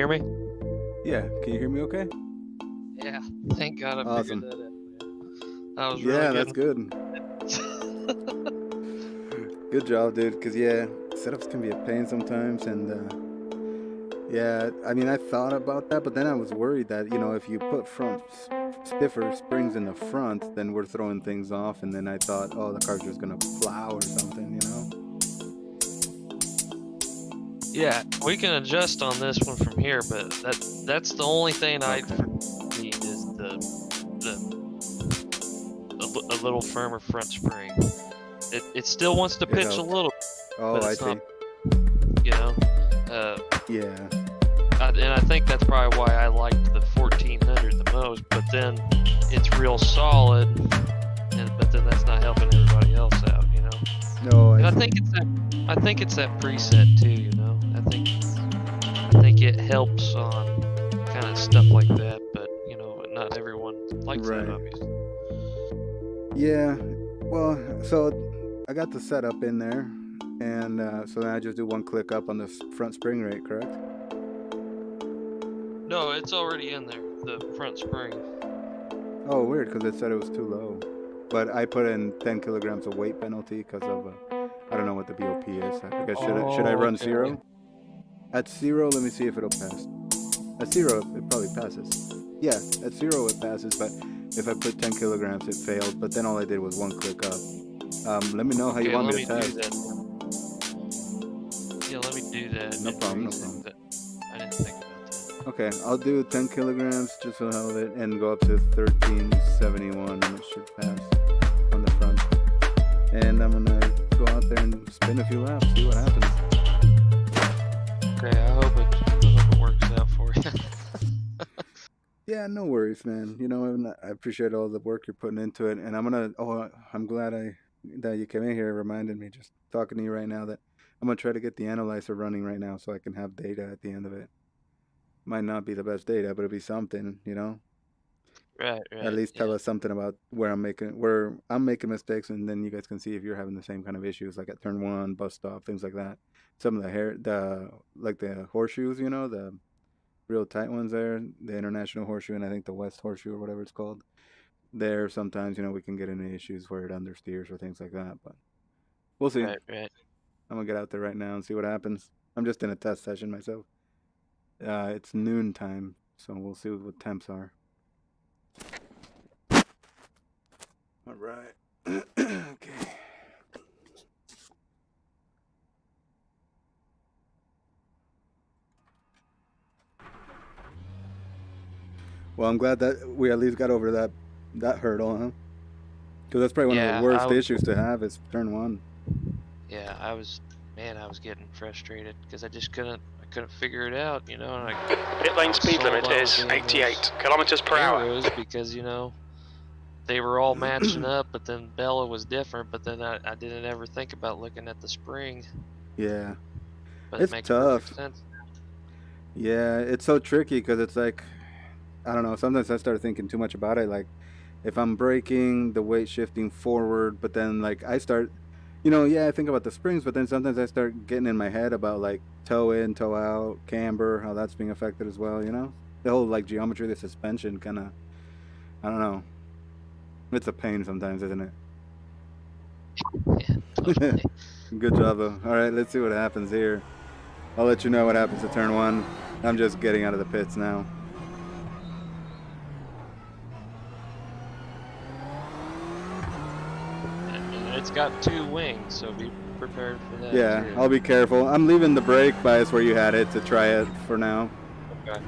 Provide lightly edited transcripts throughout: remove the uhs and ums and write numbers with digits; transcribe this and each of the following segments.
hear me? Yeah, can you hear me okay? Yeah. Thank God I figured Awesome. that out. I was Yeah, really that's getting. good. Good job, dude. Because, yeah, setups can be a pain sometimes. And, yeah, I mean, I thought about that, but then I was worried that, if you put stiffer springs in the front, then we're throwing things off. And then I thought, oh, the car's just going to plow or something. Yeah, we can adjust on this one from here, but that's the only thing I Okay. need is a little firmer front spring. It still wants to It pitch a helped. little, Oh, but I it's see. not. You know. Yeah. And I think that's probably why I liked the 1400 the most. But then it's real solid, but then that's not helping everybody else out. No, And I I see. think it's that preset too. I think it helps on kind of stuff like that. But not everyone likes that, Right. obviously. Yeah. Well, so I got the setup in there. And so then I just do one click up on the front spring rate, correct? No, it's already in there. The front spring. Oh, weird, because it said it was too low. But I put in 10 kilograms of weight penalty because of, I don't know what the BOP is. I guess, should I run Okay. 0? At 0, let me see if it'll pass. At 0, it probably passes. Yeah, at 0 it passes, but if I put 10 kilograms, it failed. But then all I did was one click up. Let me know how you want me to test. Do that. Yeah, let me do that. No problem. I didn't think about that. Okay, I'll do 10 kilograms just for the hell of it and go up to 1371 and it should pass on the front. And I'm gonna go out there and spin a few laps, see what happens. Okay, I hope it works out for you. Yeah, no worries, man. And I appreciate all the work you're putting into it. And I'm glad that you came in here, reminded me, just talking to you right now, that I'm gonna try to get the analyzer running right now so I can have data at the end of it. Might not be the best data, but it'll be something, Right. At least tell us something about where I'm making mistakes, and then you guys can see if you're having the same kind of issues, like at turn 1, bus stop, things like that. Some of the horseshoes, the real tight ones there, the International Horseshoe, and I think the West Horseshoe or whatever it's called. There, sometimes, we can get into issues where it understeers or things like that, but we'll see. Right. I'm gonna get out there right now and see what happens. I'm just in a test session myself. It's noon time, so we'll see what temps are. All right. Okay. Well, I'm glad that we at least got over that hurdle, huh? Because that's probably one of the worst issues to have is turn 1. Yeah, I was getting frustrated because I just couldn't figure it out, And pit lane speed limit is 88 kilometers per hour. Because they were all matching up, but then Bella was different. But then I didn't ever think about looking at the spring. Yeah, but it's it makes tough. Perfect sense. Yeah, it's so tricky because it's like, I don't know. Sometimes I start thinking too much about it. Like, if I'm braking, the weight shifting forward, but then like I start, I think about the springs, but then sometimes I start getting in my head about like toe in, toe out, camber, how that's being affected as well. The whole like geometry of the suspension kind of, I don't know. It's a pain sometimes, isn't it? Yeah, totally. Good job though. All right, let's see what happens here. I'll let you know what happens to turn 1. I'm just getting out of the pits now. It's got 2 wings, so be prepared for that. Yeah, too. I'll be careful. I'm leaving the brake bias where you had it to try it for now. Okay.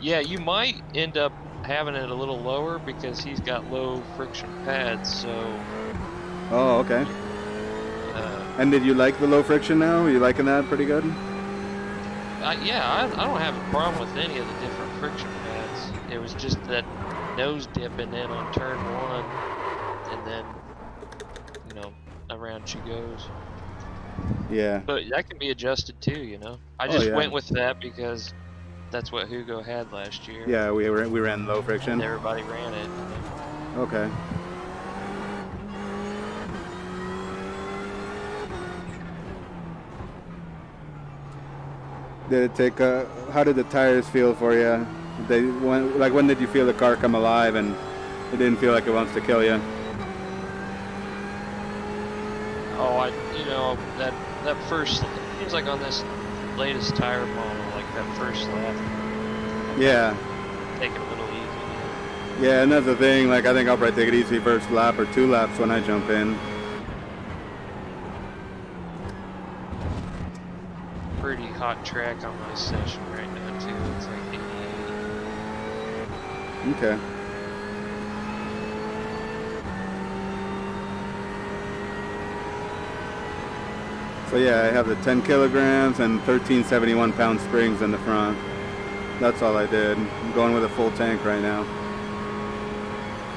Yeah, you might end up having it a little lower because he's got low friction pads, so... Oh, okay. And did you like the low friction now? Are you liking that pretty good? Yeah, I don't have a problem with any of the different friction pads. It was just that nose dipping in on turn 1, and then, around she goes. Yeah. But that can be adjusted too, I just went with that because that's what Hugo had last year. Yeah, we ran low friction. And everybody ran it. Okay. Did it take? How did the tires feel for you? When did you feel the car come alive and it didn't feel like it wants to kill you? Oh, you know, that first, it seems like on this latest tire model, like that first lap. Yeah. Take it a little easy. Yeah, and that's the thing. Like, I think I'll probably take it easy first lap or 2 laps when I jump in. Pretty hot track on my session right now too. It's like 88. Okay. So yeah, I have the 10 kilograms and 1371 pound springs in the front. That's all I did. I'm going with a full tank right now.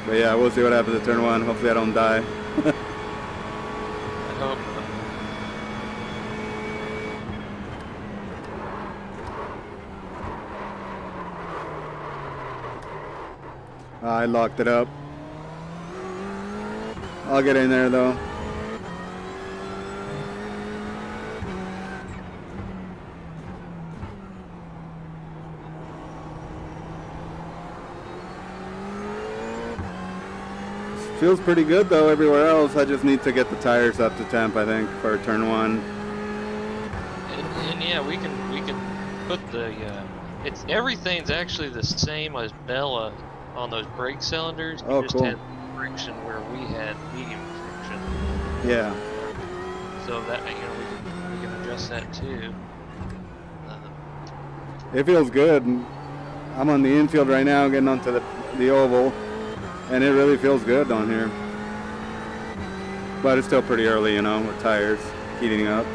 But yeah, we'll see what happens at turn 1. Hopefully I don't die. I hope. I locked it up. I'll get in there though. Feels pretty good though everywhere else. I just need to get the tires up to temp, I think, for turn 1. And yeah, we can put the everything's actually the same as Bella on those brake cylinders. Oh, just cool. had friction where we had medium friction. Yeah. So that, you know, we can adjust that too. It feels good. I'm on the infield right now, getting onto the oval, and it really feels good on here. But it's still pretty early, you know, with tires heating up.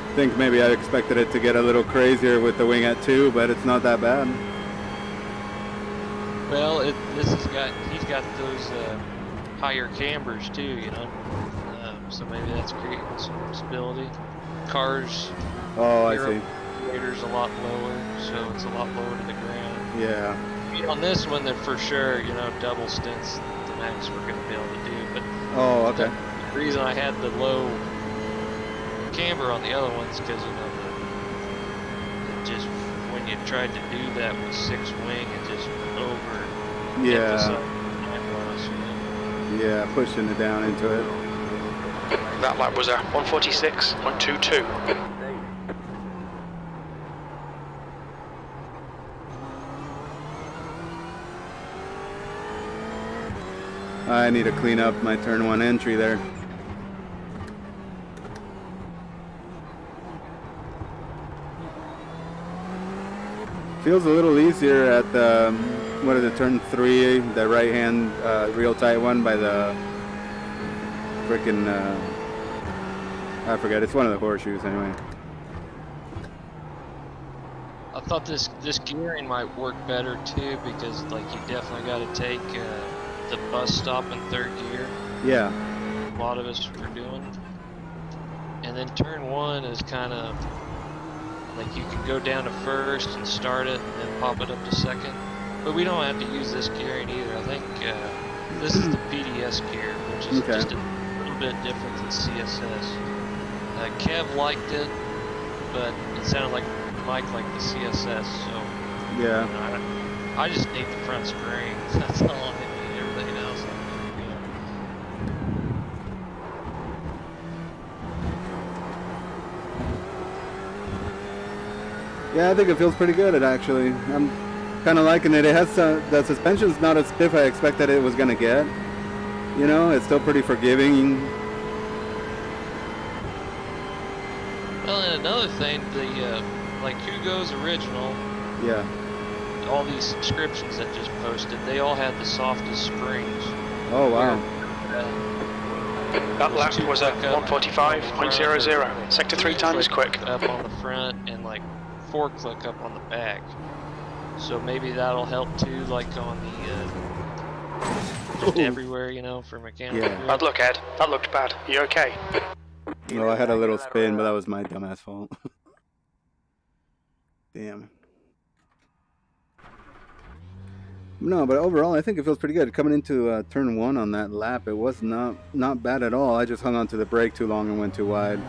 I think maybe I expected it to get a little crazier with the wing at 2, but it's not that bad. Well, he's got those higher cambers too, you know. So maybe that's creating some stability. Cars. Oh, I see. Radar's a lot lower, so it's a lot lower to the ground. Yeah. On this one, that for sure, you know, double stints the max we're going to be able to do. But oh, okay. The reason I had the low camber on the other ones, because you know, it just when you tried to do that with 6 wing, it just over. Yeah. Yeah, pushing it down into it. That lap was a 146.22. I need to clean up my turn 1 entry there. Feels a little easier at the, what is it, turn 3, the right hand real tight one by the freaking, I forget, it's one of the horseshoes anyway. I thought this gearing might work better too, because like you definitely got to take the bus stop in 3rd gear. Yeah. A lot of us were doing. And then turn 1 is kind of like you can go down to 1st and start it and then pop it up to 2nd. But we don't have to use this gearing either. I think this is the PDS gear, which is just a little bit different than CSS. Kev liked it, but it sounded like Mike liked the CSS, so yeah. You know, I just need the front springs. That's all I need. Everything else, Yeah, I think it feels pretty good. It actually, I'm kind of liking it. It has the suspension's not as stiff I expected it was gonna get. You know, it's still pretty forgiving. Well, and another thing, the like Hugo's original. Yeah. All these subscriptions that just posted, they all had the softest springs. Oh wow. That lap was a 145.00. Sector 3 time is quick. Up on the front and like 4 click up on the back. So maybe that'll help too, like on the just everywhere, you know, for mechanical. Yeah. Bad look, Ed. That looked bad. You okay? Well, I had a little spin, but that was my dumbass fault. Damn. No, but overall, I think it feels pretty good. Coming into turn 1 on that lap, it was not bad at all. I just hung on to the brake too long and went too wide.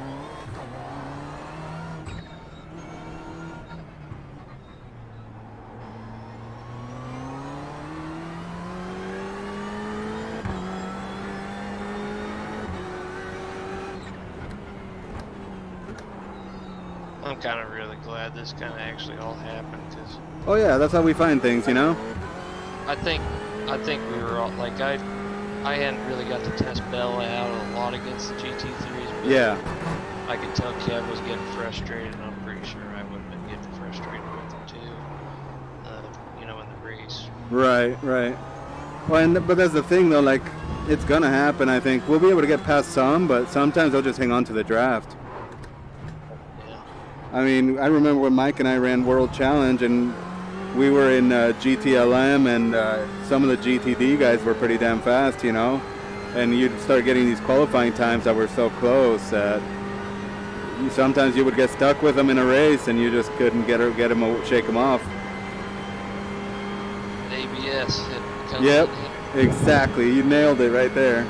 I'm kind of really glad this kind of actually all happened because Oh yeah, that's how we find things, you know? I think we were all like I hadn't really got to test Bell out a lot against the GT3s. But Yeah. I could tell Kev was getting frustrated, and I'm pretty sure I would have been getting frustrated with him too. You know, in the race. Right, right. Well, but that's the thing though, like, it's gonna happen, I think. We'll be able to get past some, but sometimes they'll just hang on to the draft. Yeah. I mean, I remember when Mike and I ran World Challenge, and we were in GTLM, and some of the GTD guys were pretty damn fast, you know? And you'd start getting these qualifying times that were so close that sometimes you would get stuck with them in a race, and you just couldn't shake them off. ABS. Yep, exactly. You nailed it right there.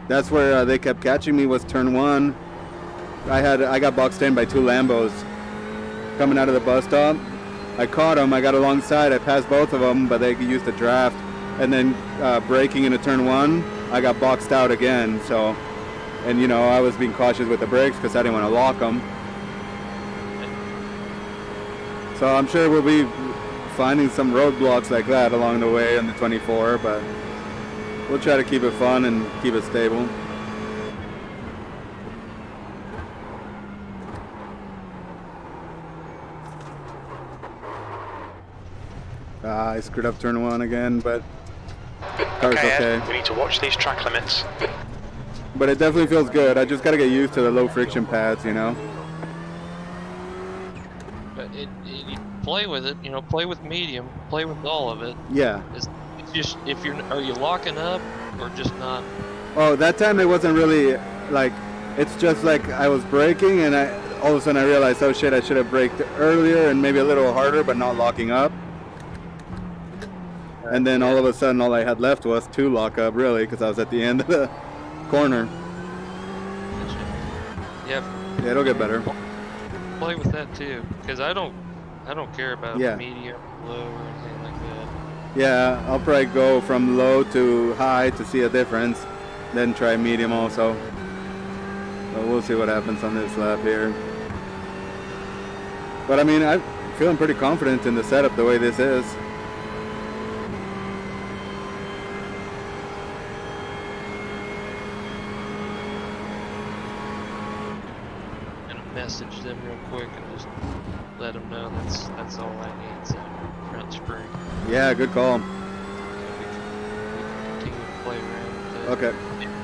That's where they kept catching me, was turn 1. I got boxed in by 2 Lambos coming out of the bus stop. I caught them. I got alongside. I passed both of them, but they used the draft. And then braking into turn 1, I got boxed out again. So, and you know, I was being cautious with the brakes because I didn't want to lock them. So I'm sure we'll be finding some roadblocks like that along the way on the 24, but we'll try to keep it fun and keep it stable. I screwed up turn 1 again, but car's okay. We need to watch these track limits. But it definitely feels good. I just got to get used to the low friction pads, you know. But you play with it, you know, play with medium, play with all of it. Yeah. It's just, are you locking up or just not? Oh, that time it wasn't really like, it's just like I was braking and all of a sudden I realized, oh shit, I should have braked earlier and maybe a little harder, but not locking up. And then all of a sudden all I had left was to lock up, really, because I was at the end of the corner. Yeah, it'll get better. Play with that too, because I don't care about Yeah. medium, low, or anything like that. Yeah, I'll probably go from low to high to see a difference, then try medium also. But we'll see what happens on this lap here. But I mean, I'm feeling pretty confident in the setup the way this is. Message them real quick and just let them know that's all I need. So front spring. Yeah, good call. We can continue to play around with that. Okay.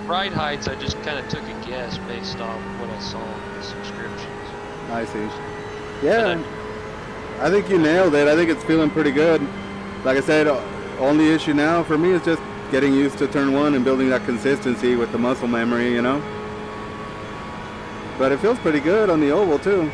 Ride heights, I just kind of took a guess based off what I saw in the subscriptions. I see. Yeah, I think you nailed it. I think it's feeling pretty good. Like I said, only issue now for me is just getting used to turn 1 and building that consistency with the muscle memory, you know? But it feels pretty good on the oval too.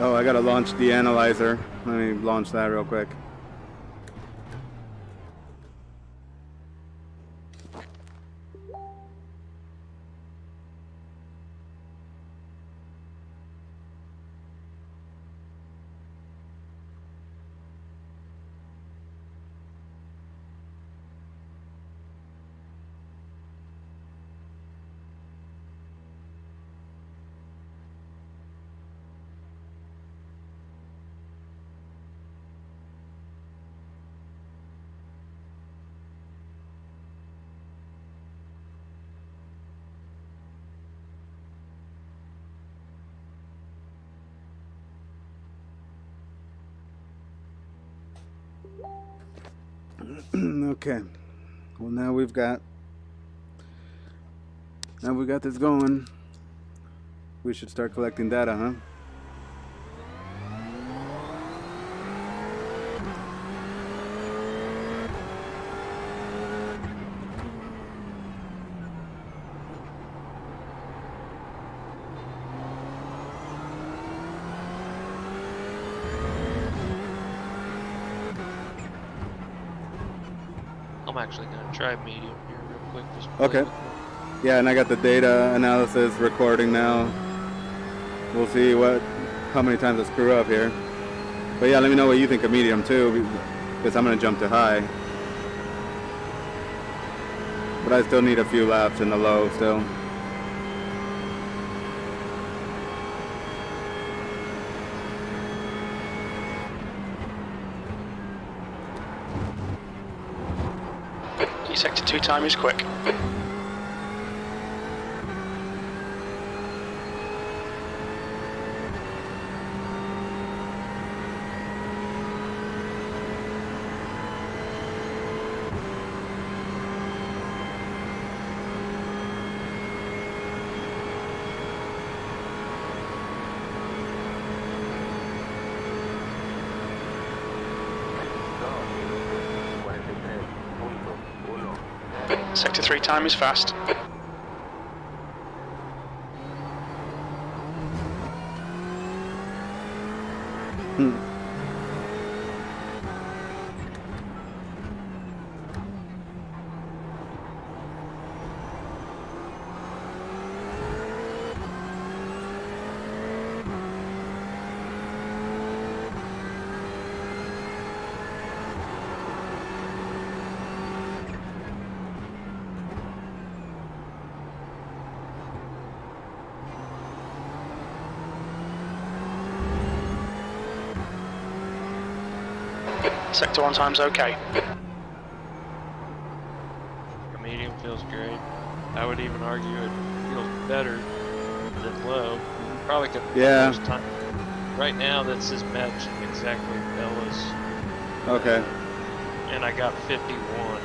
Oh, I gotta launch the analyzer. Let me launch that real quick. Okay. Well, now we've got Now we got this going. We should start collecting data, huh? I'm actually gonna try medium here real quick. Just Okay. Yeah, and I got the data analysis recording now. We'll see how many times I screw up here. But yeah, let me know what you think of medium too, because I'm gonna jump to high. But I still need a few laps in the low still. Your sector 2 time is quick. Sector 3 time is fast. Sector 1 time's okay. The medium feels great. I would even argue it feels better than low. Probably could. Yeah. Time. Right now, this is matching exactly Bella's. Okay. And I got 51 on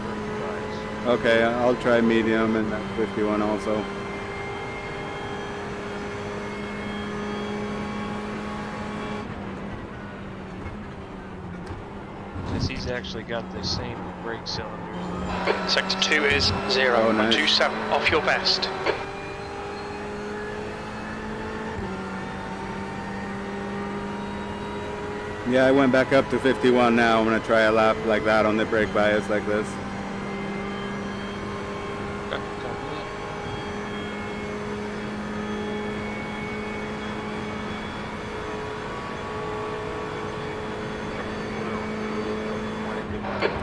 the price. Okay, I'll try medium and that 51 also. He's actually got the same brake cylinders. Sector 2 is 0, Oh, nice. 27, off your best. Yeah, I went back up to 51 now. I'm gonna try a lap like that on the brake bias like this. Okay, copy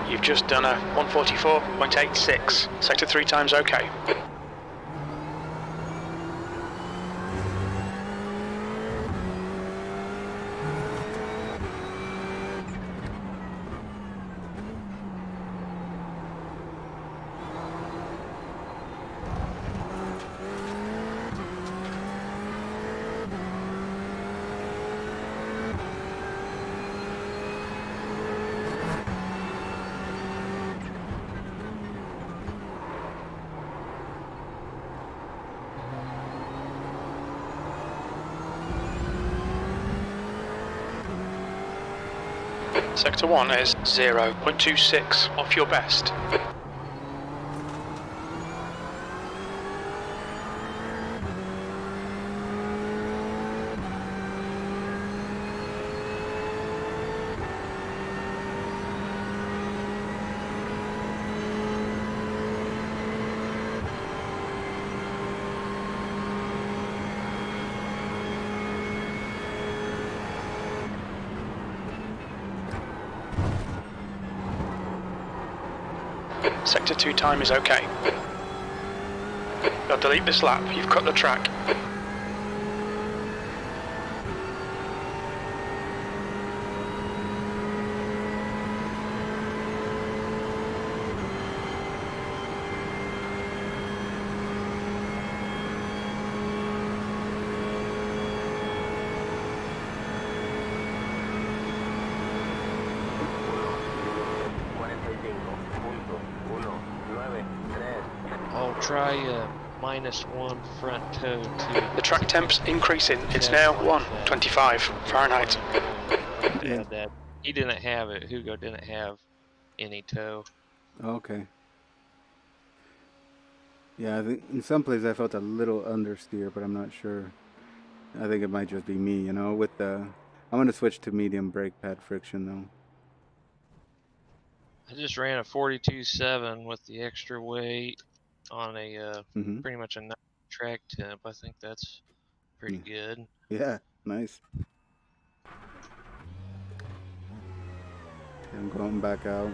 You've just done a 144.86. Sector 3 time's okay. Sector 1 is 0.26, off your best. Sector 2 time is okay. Now delete this lap, you've cut the track. try -1 front toe too. The track temp's increasing. It's Yeah, now like 125 Fahrenheit. Yeah. That he didn't have it. Hugo didn't have any toe. Okay. Yeah, I think in some places I felt a little understeer, but I'm not sure. I think it might just be me, you know, with the... I'm going to switch to medium brake pad friction, though. I just ran a 42.7 with the extra weight on a Mm-hmm. pretty much a 9 track temp. I think that's pretty good. Yeah, nice. I'm going back out.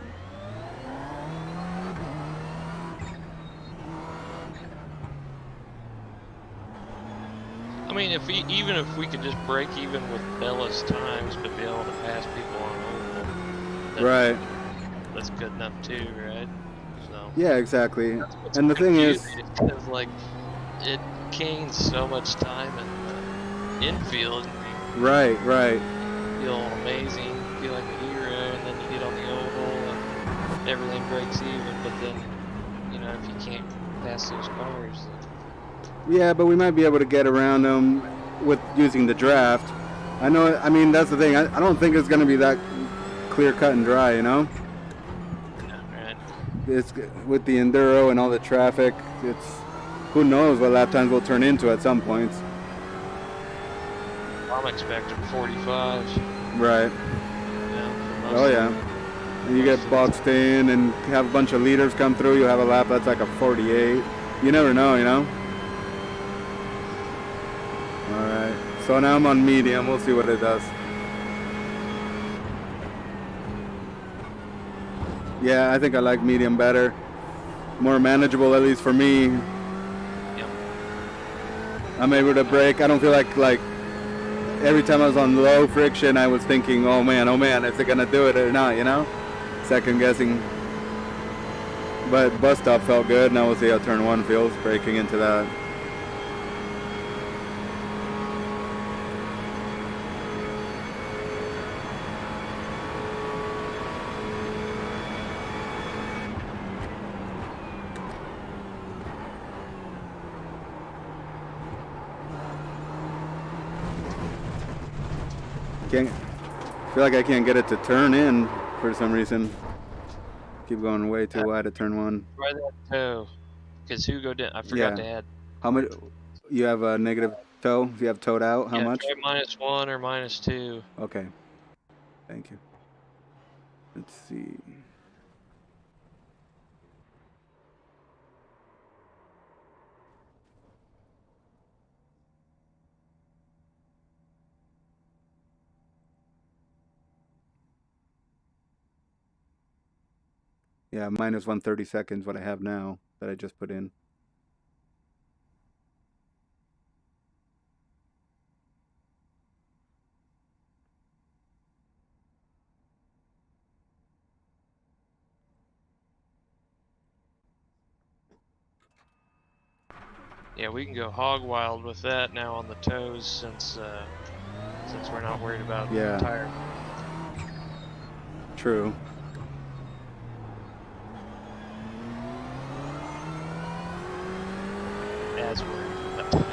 I mean, even if we could just break even with Bella's times, but be able to pass people on oval, Right. that's good enough too, right? So Yeah, exactly. what's And the thing is... confusing is like it gains so much time in the infield. Right, right. You feel amazing, feel like a hero, and then you get on the oval and everything breaks even. But then, you know, if you can't pass those cars, then Yeah, but we might be able to get around them with using the draft. I know, I mean, that's the thing. I don't think it's going to be that clear cut and dry, you know? right? It's with the enduro and all the traffic, it's... Who knows what lap times will turn into at some points. I'm expecting 45s. Right. Yeah, Oh, yeah. And you get boxed in and have a bunch of leaders come through, you have a lap that's like a 48. You never know, you know? Alright, so now I'm on medium, we'll see what it does. Yeah, I think I like medium better. More manageable, at least for me. Yep. I'm able to brake. I don't feel like every time I was on low friction, I was thinking, oh man, is it gonna do it or not, you know? Second guessing. But bus stop felt good, now we'll see how turn 1 feels, braking into that. Can't feel like I can't get it to turn in for some reason. Keep going way too wide at turn 1. Try that toe, because Hugo didn't. I forgot to add. How much? You have a negative toe? If you have towed out, how much? Try -1 or -2. Okay. Thank you. Let's see. Yeah, minus 130 seconds, what I have now that I just put in. Yeah, we can go hog wild with that now on the toes since we're not worried about tire. True. As worried about tire.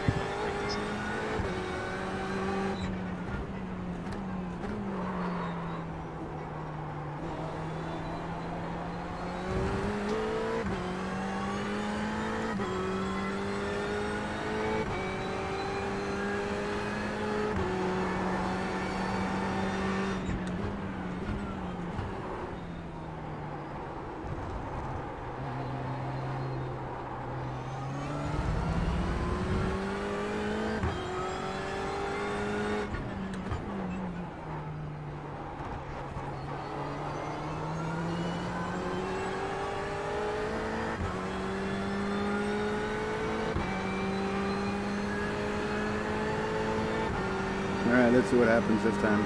All right, let's see what happens this time.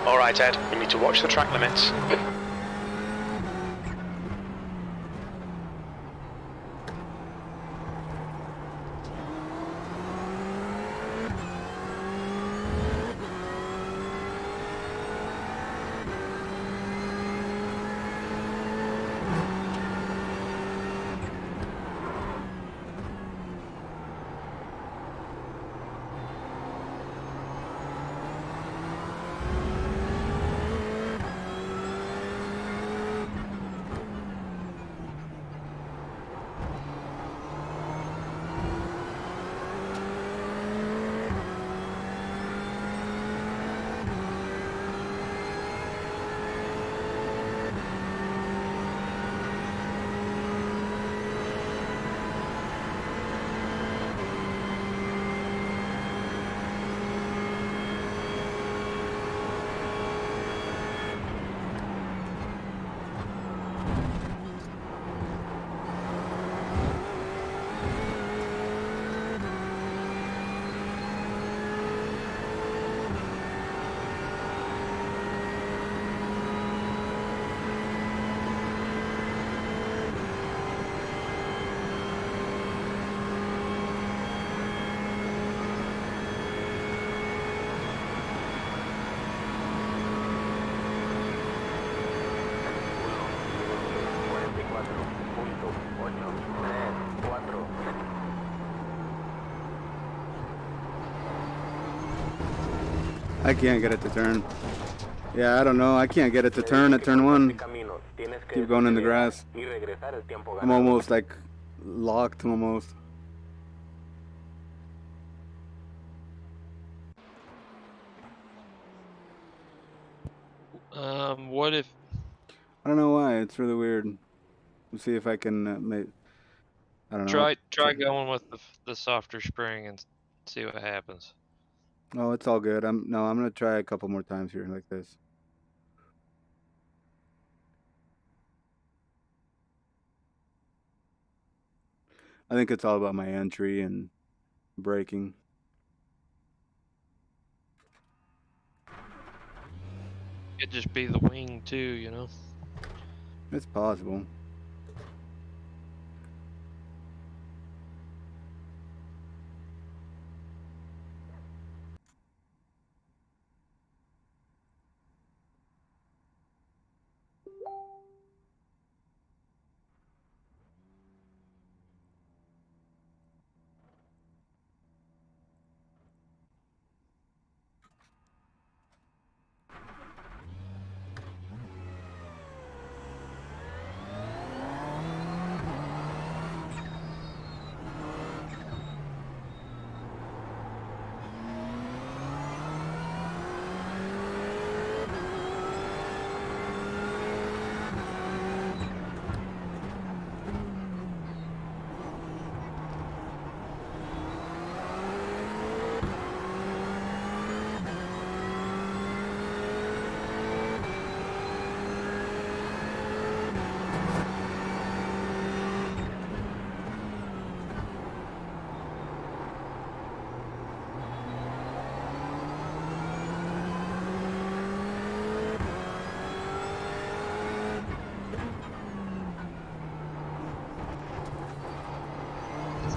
All right, Ed, you need to watch the track limits. I can't get it to turn. Yeah, I don't know. I can't get it to turn at turn 1. Keep going in the grass. I'm almost like locked almost. What if? I don't know why. It's really weird. Let's see if I can make. I don't know. Try going with the softer spring and see what happens. Oh, it's all good. I'm gonna try a couple more times here like this. I think it's all about my entry and braking. It'd just be the wing too, you know. It's possible.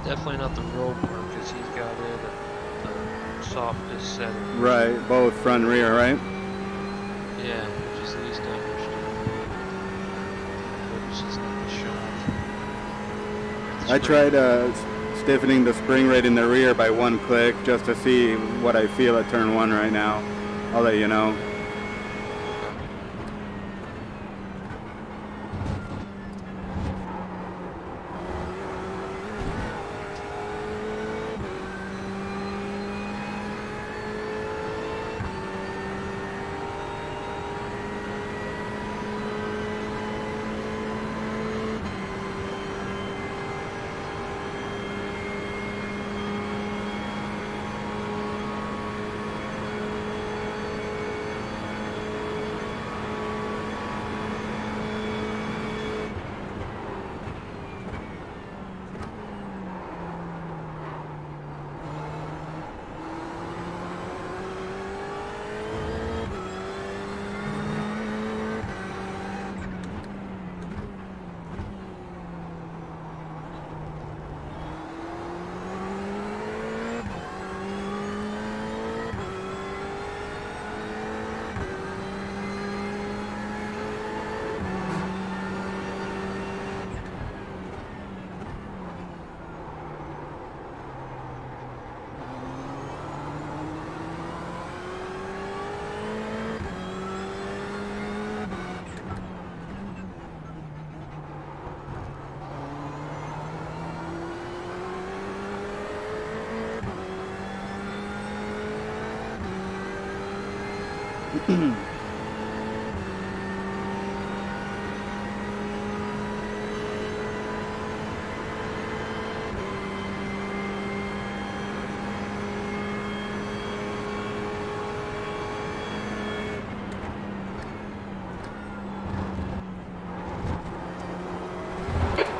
Definitely not the roll bar because he's got it at the softest setting. Right, both front and rear, right? Yeah, which is least understood. Which is not shown. I tried stiffening the spring rate in the rear by 1 click just to see what I feel at turn 1 right now. I'll let you know.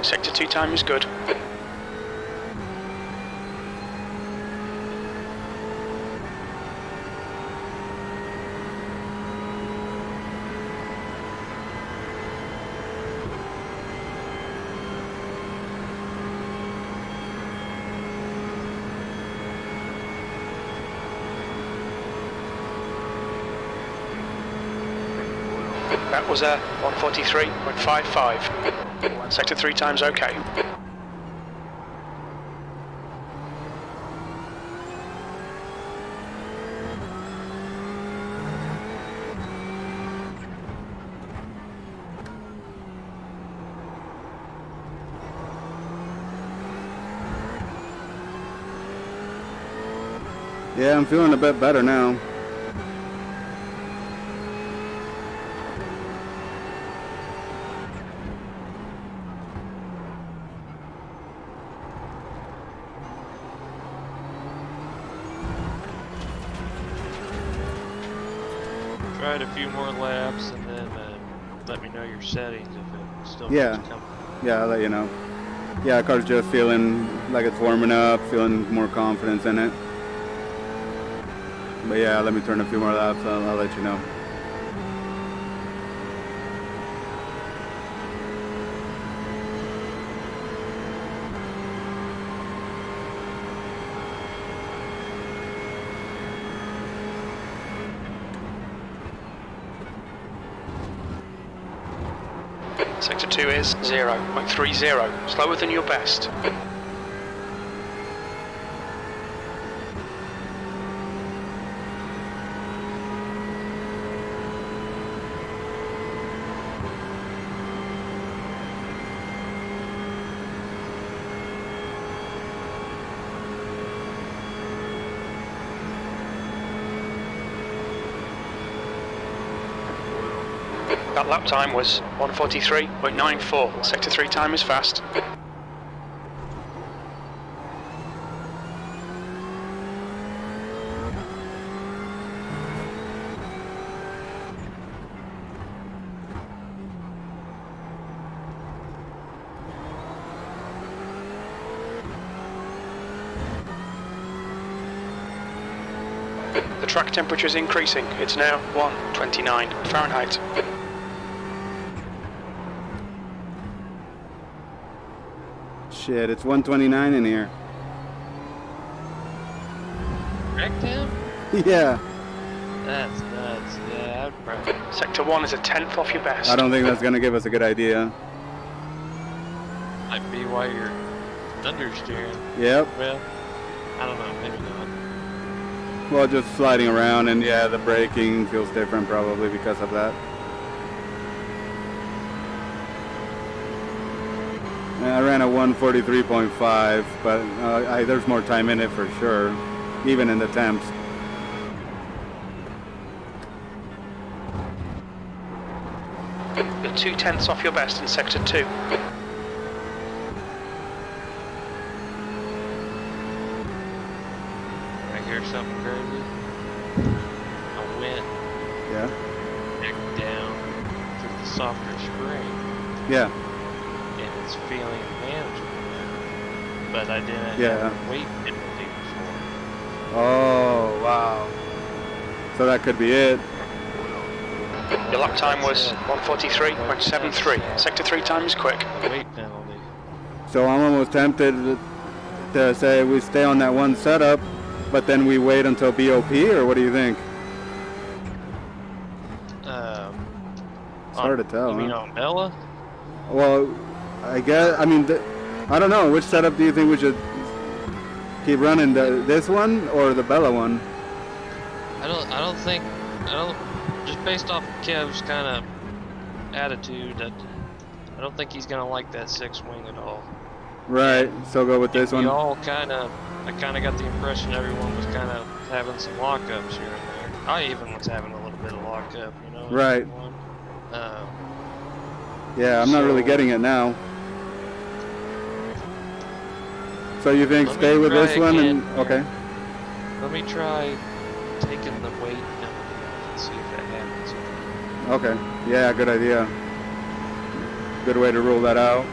Sector 2 time is good. That was a 143.55. Sector 3 time's okay. Yeah, I'm feeling a bit better now. Try it a few more laps and then let me know your settings if it still Yeah. keeps coming. Yeah, I'll let you know. Yeah, car's just feeling like it's warming up, feeling more confidence in it. But yeah, let me turn a few more laps, I'll let you know. Sector 2 is 0.30, slower than your best. That lap time was 143.94. Sector 3 time is fast. The track temperature is increasing. It's now 129 Fahrenheit. Shit, it's 129 in here. Correct him? Yeah, That's nuts. Yeah, I'd probably. Sector 1 is a tenth off your best. I don't think that's gonna give us a good idea. Might be why you're understeering. Yep. Well, I don't know. Maybe not. Well, just sliding around, and yeah, the braking feels different probably because of that. Yeah, I ran a 143.5, but there's more time in it for sure, even in the temps. You're 2/10 off your best in Sector 2. I hear something crazy. I went Yeah. back down to the softer spring, Yeah. and it's feeling manageable now. But I didn't Yeah. have a weight penalty before. Oh wow. So that could be it. Your lap time was 143.73. Sector 3 time is quick. The weight penalty. So I'm almost tempted to say we stay on that one setup, but then we wait until BOP, or what do you think? It's hard to tell. You mean Huh? on Bella? Well, I guess. I mean, I don't know. Which setup do you think we should keep running? This one or the Bella one? I don't think. Just based off Kev's kind of attitude, I don't think he's gonna like that six wing at all. Right. So go with this one. I kind of got the impression everyone was kind of having some lockups here and there. I even was having a little bit of lockup, you know. in Right. turn one. Yeah, I'm not really So- getting it now. So you think Let me stay with try this one and again. okay? Let me try taking the weight penalty off and see if that happens. Okay. Yeah, good idea. Good way to rule that out.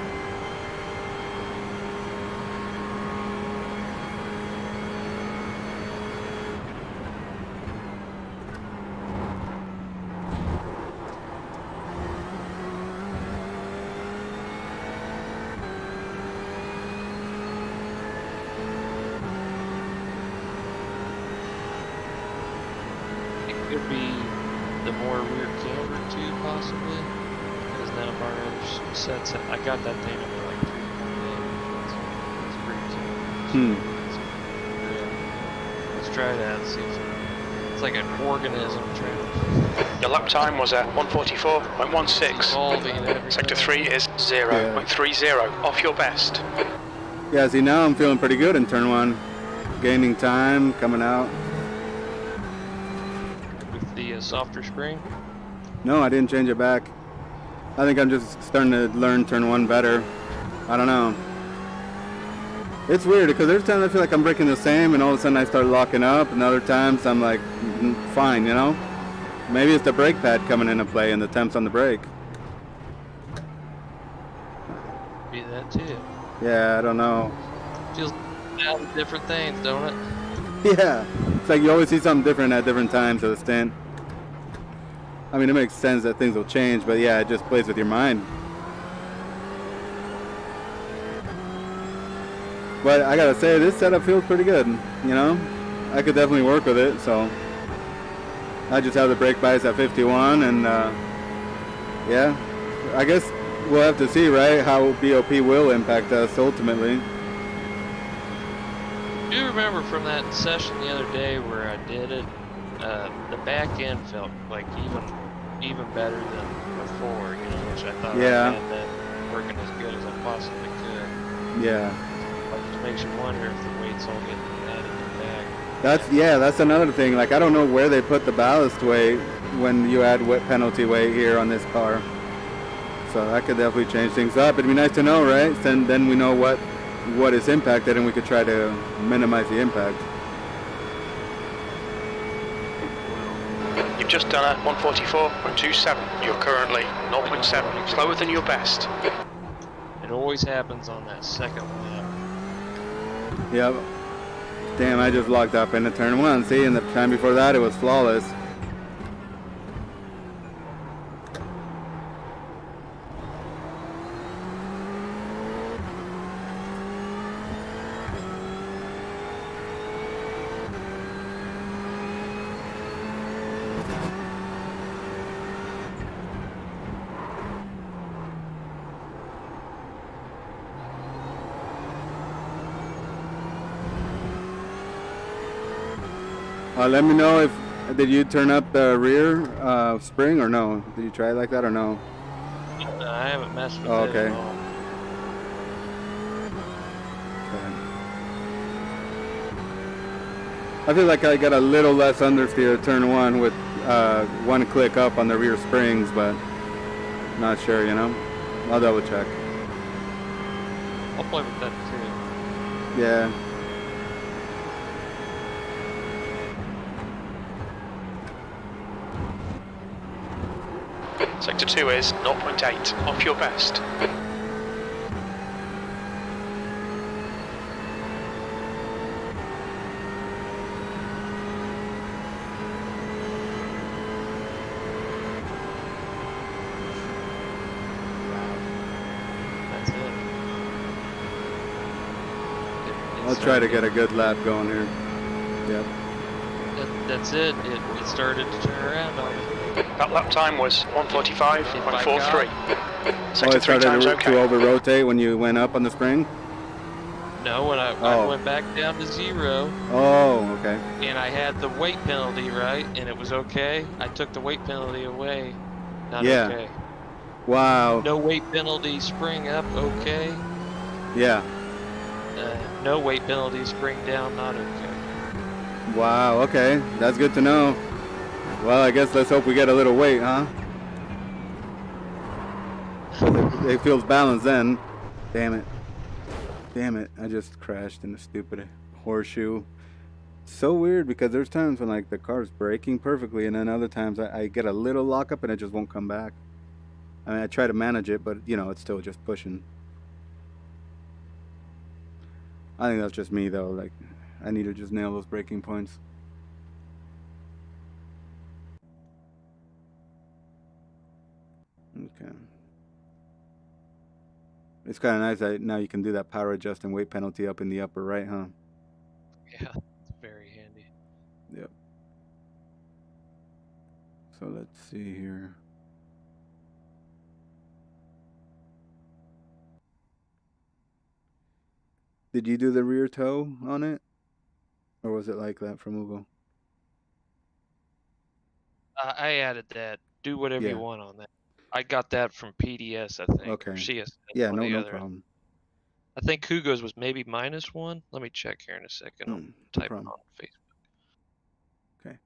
It could be the more rear camber too, possibly. Because none of our other sets, I got that thing up to like 3.8. It's pretty cool. Yeah. Let's try that and see if it's like an organism trying to Your lap time was at 144.16. evolving and everything. Sector 3 is 0.30 off your best. Yeah, see now I'm feeling pretty good in turn one. Gaining time, coming out. With the softer spring. No, I didn't change it back. I think I'm just starting to learn turn one better. I don't know. It's weird because there's times I feel like I'm braking the same and all of a sudden I start locking up, and other times I'm like, fine, you know? Maybe it's the brake pad coming into play and the temps on the brake. Be that too. Yeah, I don't know. Feels different things, don't it? Yeah, it's like you always see something different at different times of the stint. I mean, it makes sense that things will change, but yeah, it just plays with your mind. But I gotta say, this setup feels pretty good, you know? I could definitely work with it, so. I just have the brake bias at 51, and yeah. I guess we'll have to see, right, how BOP will impact us ultimately. Do you remember from that session the other day where I did it? The back end felt like even better than before, you know, which I thought Yeah. I had that working as good as I possibly could. Yeah. It makes you wonder if the weight's all getting added to the back. That's another thing. Like, I don't know where they put the ballast weight when you add penalty weight here on this car. So that could definitely change things up. It'd be nice to know, right? Then we know what is impacted, and we could try to minimize the impact. You've just done a 144.27. You're currently 0.7 slower than your best. It always happens on that second lap. Yep. Damn, I just locked up into turn one. See, and the time before that, it was flawless. Let me know if did you turn up the rear spring or no? Did you try it like that or no? I haven't messed with Oh, it okay. at all. I feel like I got a little less understeer at turn one with one click up on the rear springs, but not sure, you know. I'll double check. I'll play with that too. Yeah. Sector 2 is 0.8 off your best. That's it. I'll try to get a good lap going here. Yep. That's it. It started to turn around on me. That lap time was 145.43. Oh, Sector it 3 started times to okay. over-rotate when you went up on the spring? No, when I Oh. went back down to 0 Oh, okay. and I had the weight penalty, right, and it was okay. I took the weight penalty away. Not Yeah. okay. Wow. No weight penalty, spring up, okay. Yeah. No weight penalty, spring down, not okay. Wow, okay. That's good to know. Well, I guess let's hope we get a little weight, huh? It feels balanced then. Damn it. Damn it. I just crashed in the stupid horseshoe. So weird because there's times when like the car's braking perfectly and then other times I get a little lockup and it just won't come back. I mean, I try to manage it, but you know, it's still just pushing. I think that's just me though. Like, I need to just nail those braking points. Okay. It's kind of nice that now you can do that power adjust and weight penalty up in the upper right, huh? Yeah, it's very handy. Yep. So let's see here. Did you do the rear toe on it? Or was it like that from Ugo? I added that. Do whatever you Yeah. want on that. I got that from PDS, I think, or Okay. CS. Yeah, one or the no other. problem. I think Hugo's was maybe -1. Let me check here in a second. I'll No type it problem. on Facebook. Okay.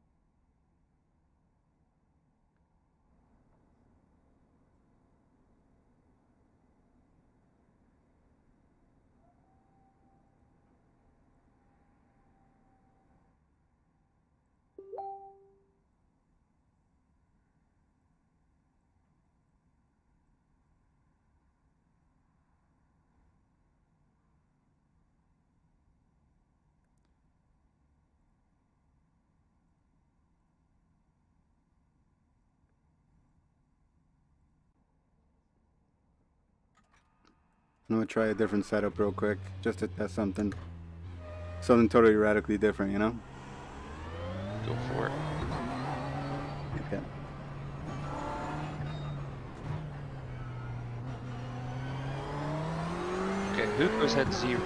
I'm gonna try a different setup real quick, just to test something. Something totally radically different, you know? Go for it. Okay. Okay, Hugo's had 0.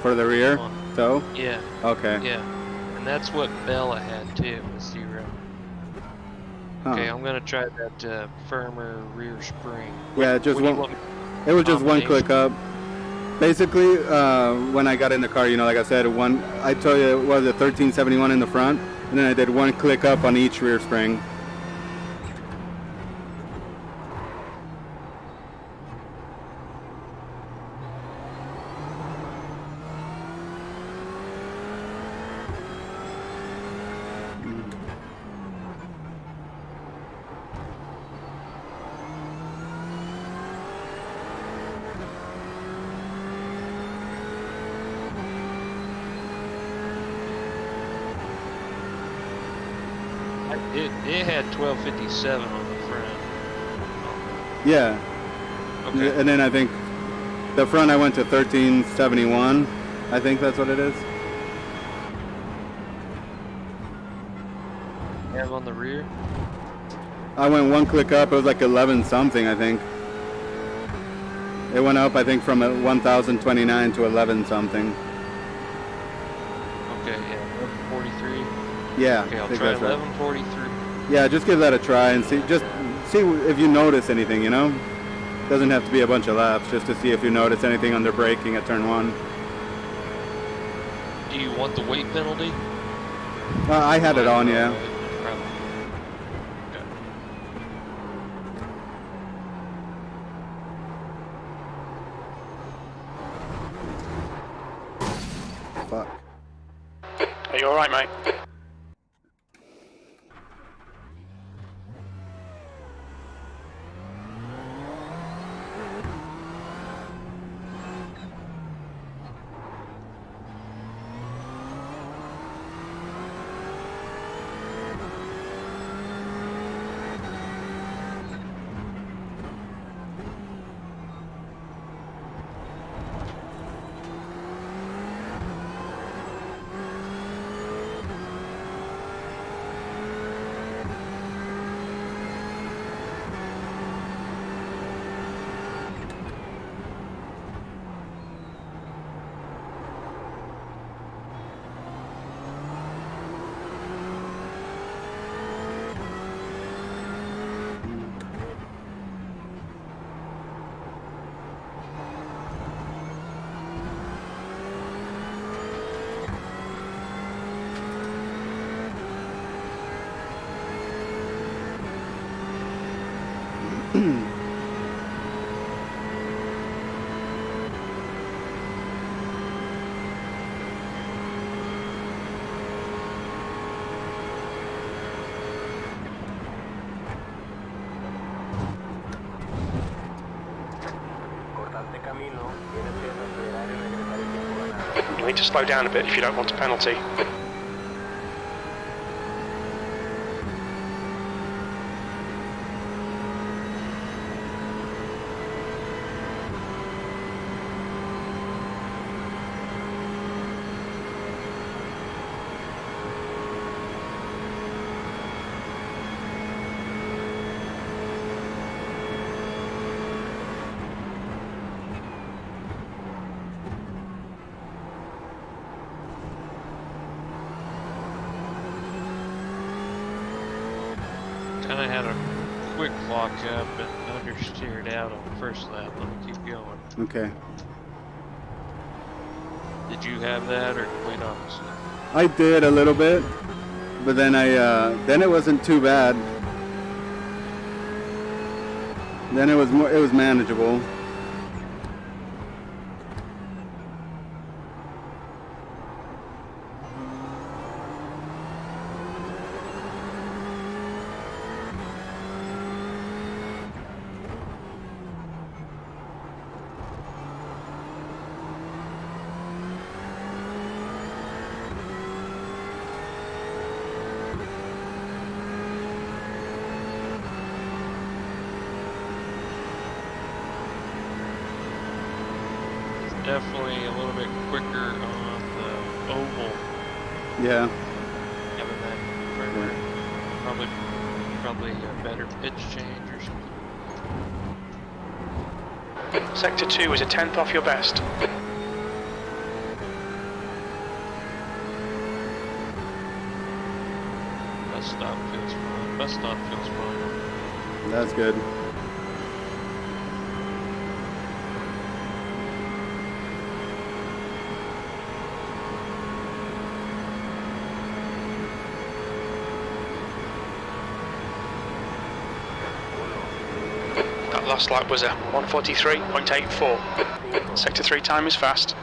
For the rear? So? Yeah. Okay. Yeah. And that's what Bella had too, was 0. Huh. Okay, I'm gonna try that firmer rear spring. Yeah, just what do you one. want me- It was just one click combination? up. Basically, when I got in the car, you know, like I said, I told you it was a 1371 in the front, and then I did one click up on each rear spring. It had 1257 on the front. Yeah. Okay. And then I think the front I went to 1371. I think that's what it is. Have on the rear. I went one click up. It was like 11 something, I think. It went up, I think, from 1029 to 11 something. Okay, yeah, 1143. Yeah. Okay, I I'll think try that's right. 1143. Yeah, just give that a try and see if you notice anything, you know? Doesn't have to be a bunch of laps, just to see if you notice anything under braking at turn 1. Do you want the weight penalty? I had it on, yeah. Okay. Fuck. Are you alright, mate? You need to slow down a bit if you don't want a penalty. Kind of had a quick lock up and understeered out on the first lap. Let me keep going. Okay. Did you have that or complete opposite? I did a little bit, but then then it wasn't too bad. Then it was manageable. Definitely a little bit quicker on the oval. Yeah. Having that further, probably a better pitch change or something. Sector 2 is a tenth off your best. Bus stop feels fine. Bus stop feels fine. That's good. That last lap was a 1:43.84. Sector 3 time is fast.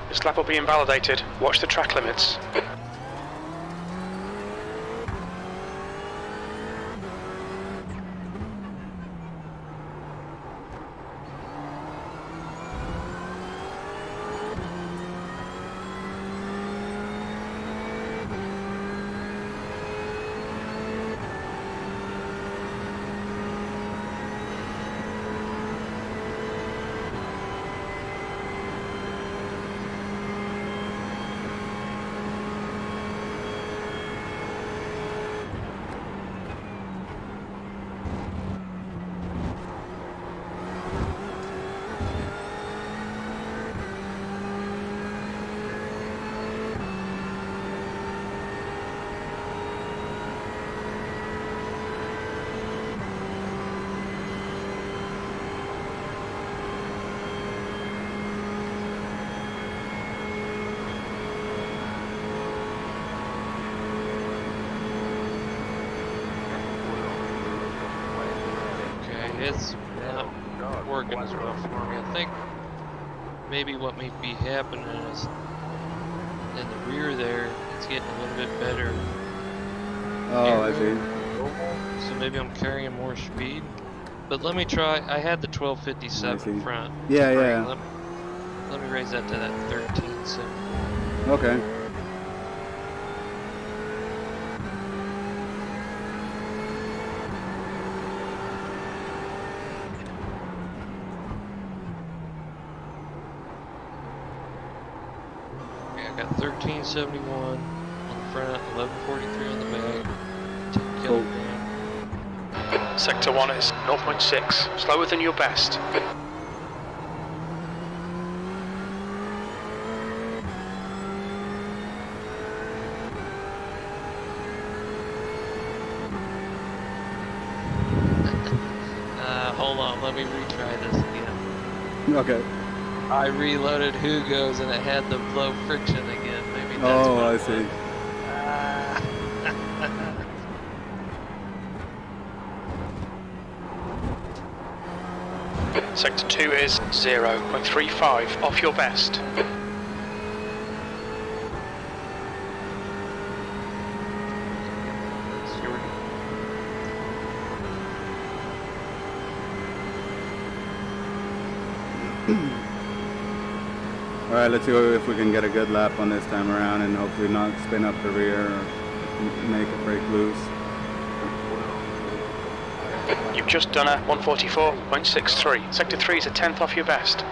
This lap will be invalidated. Watch the track limits. It's not working as well for me. I think maybe what may be happening is in the rear there, it's getting a little bit better. Oh, I see. So maybe I'm carrying more speed. But let me try. I had the 1257 front. Yeah, spring. yeah. Let me raise that to that 1370. Okay. Okay, I got 1371 on the front, 1143 on the back, 10 Cool. kilogram. Sector 1 is 0.6, slower than your best. Hold on, let me retry this again. Okay. I reloaded Hugo's and it had the low friction again. Maybe that's Oh, what I it see. was. Sector 2 is 0.35, off your best. All right, let's see if we can get a good lap on this time around and hopefully not spin up the rear or make it break loose. You've just done a 144.63. Sector 3 is a tenth off your best.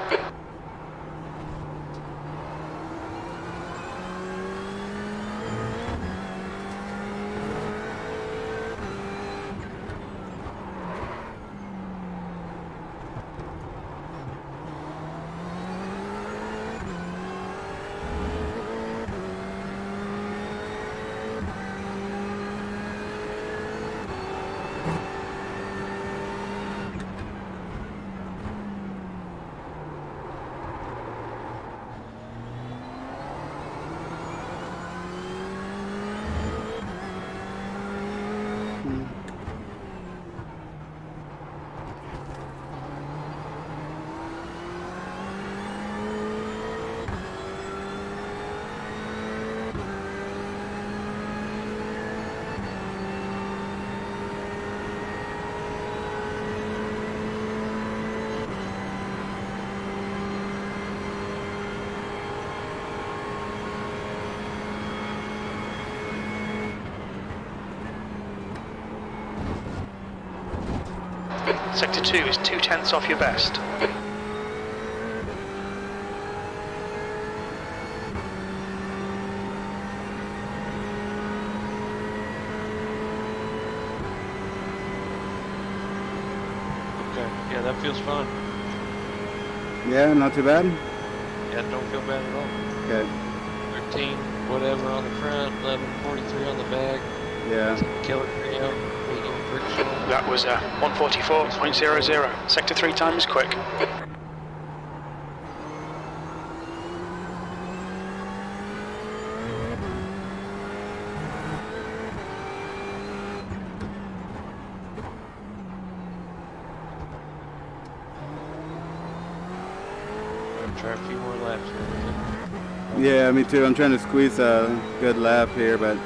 Sector 2 is 2 tenths off your best. Okay, yeah, that feels fine. Yeah, not too bad. Yeah, don't feel bad at all. Okay. 13, whatever on the front, 1143 on the back, Yeah. kilogram, medium friction. That was a 144.00. Sector 3 time is quick. Try a few more laps here. Yeah, me too. I'm trying to squeeze a good lap here, but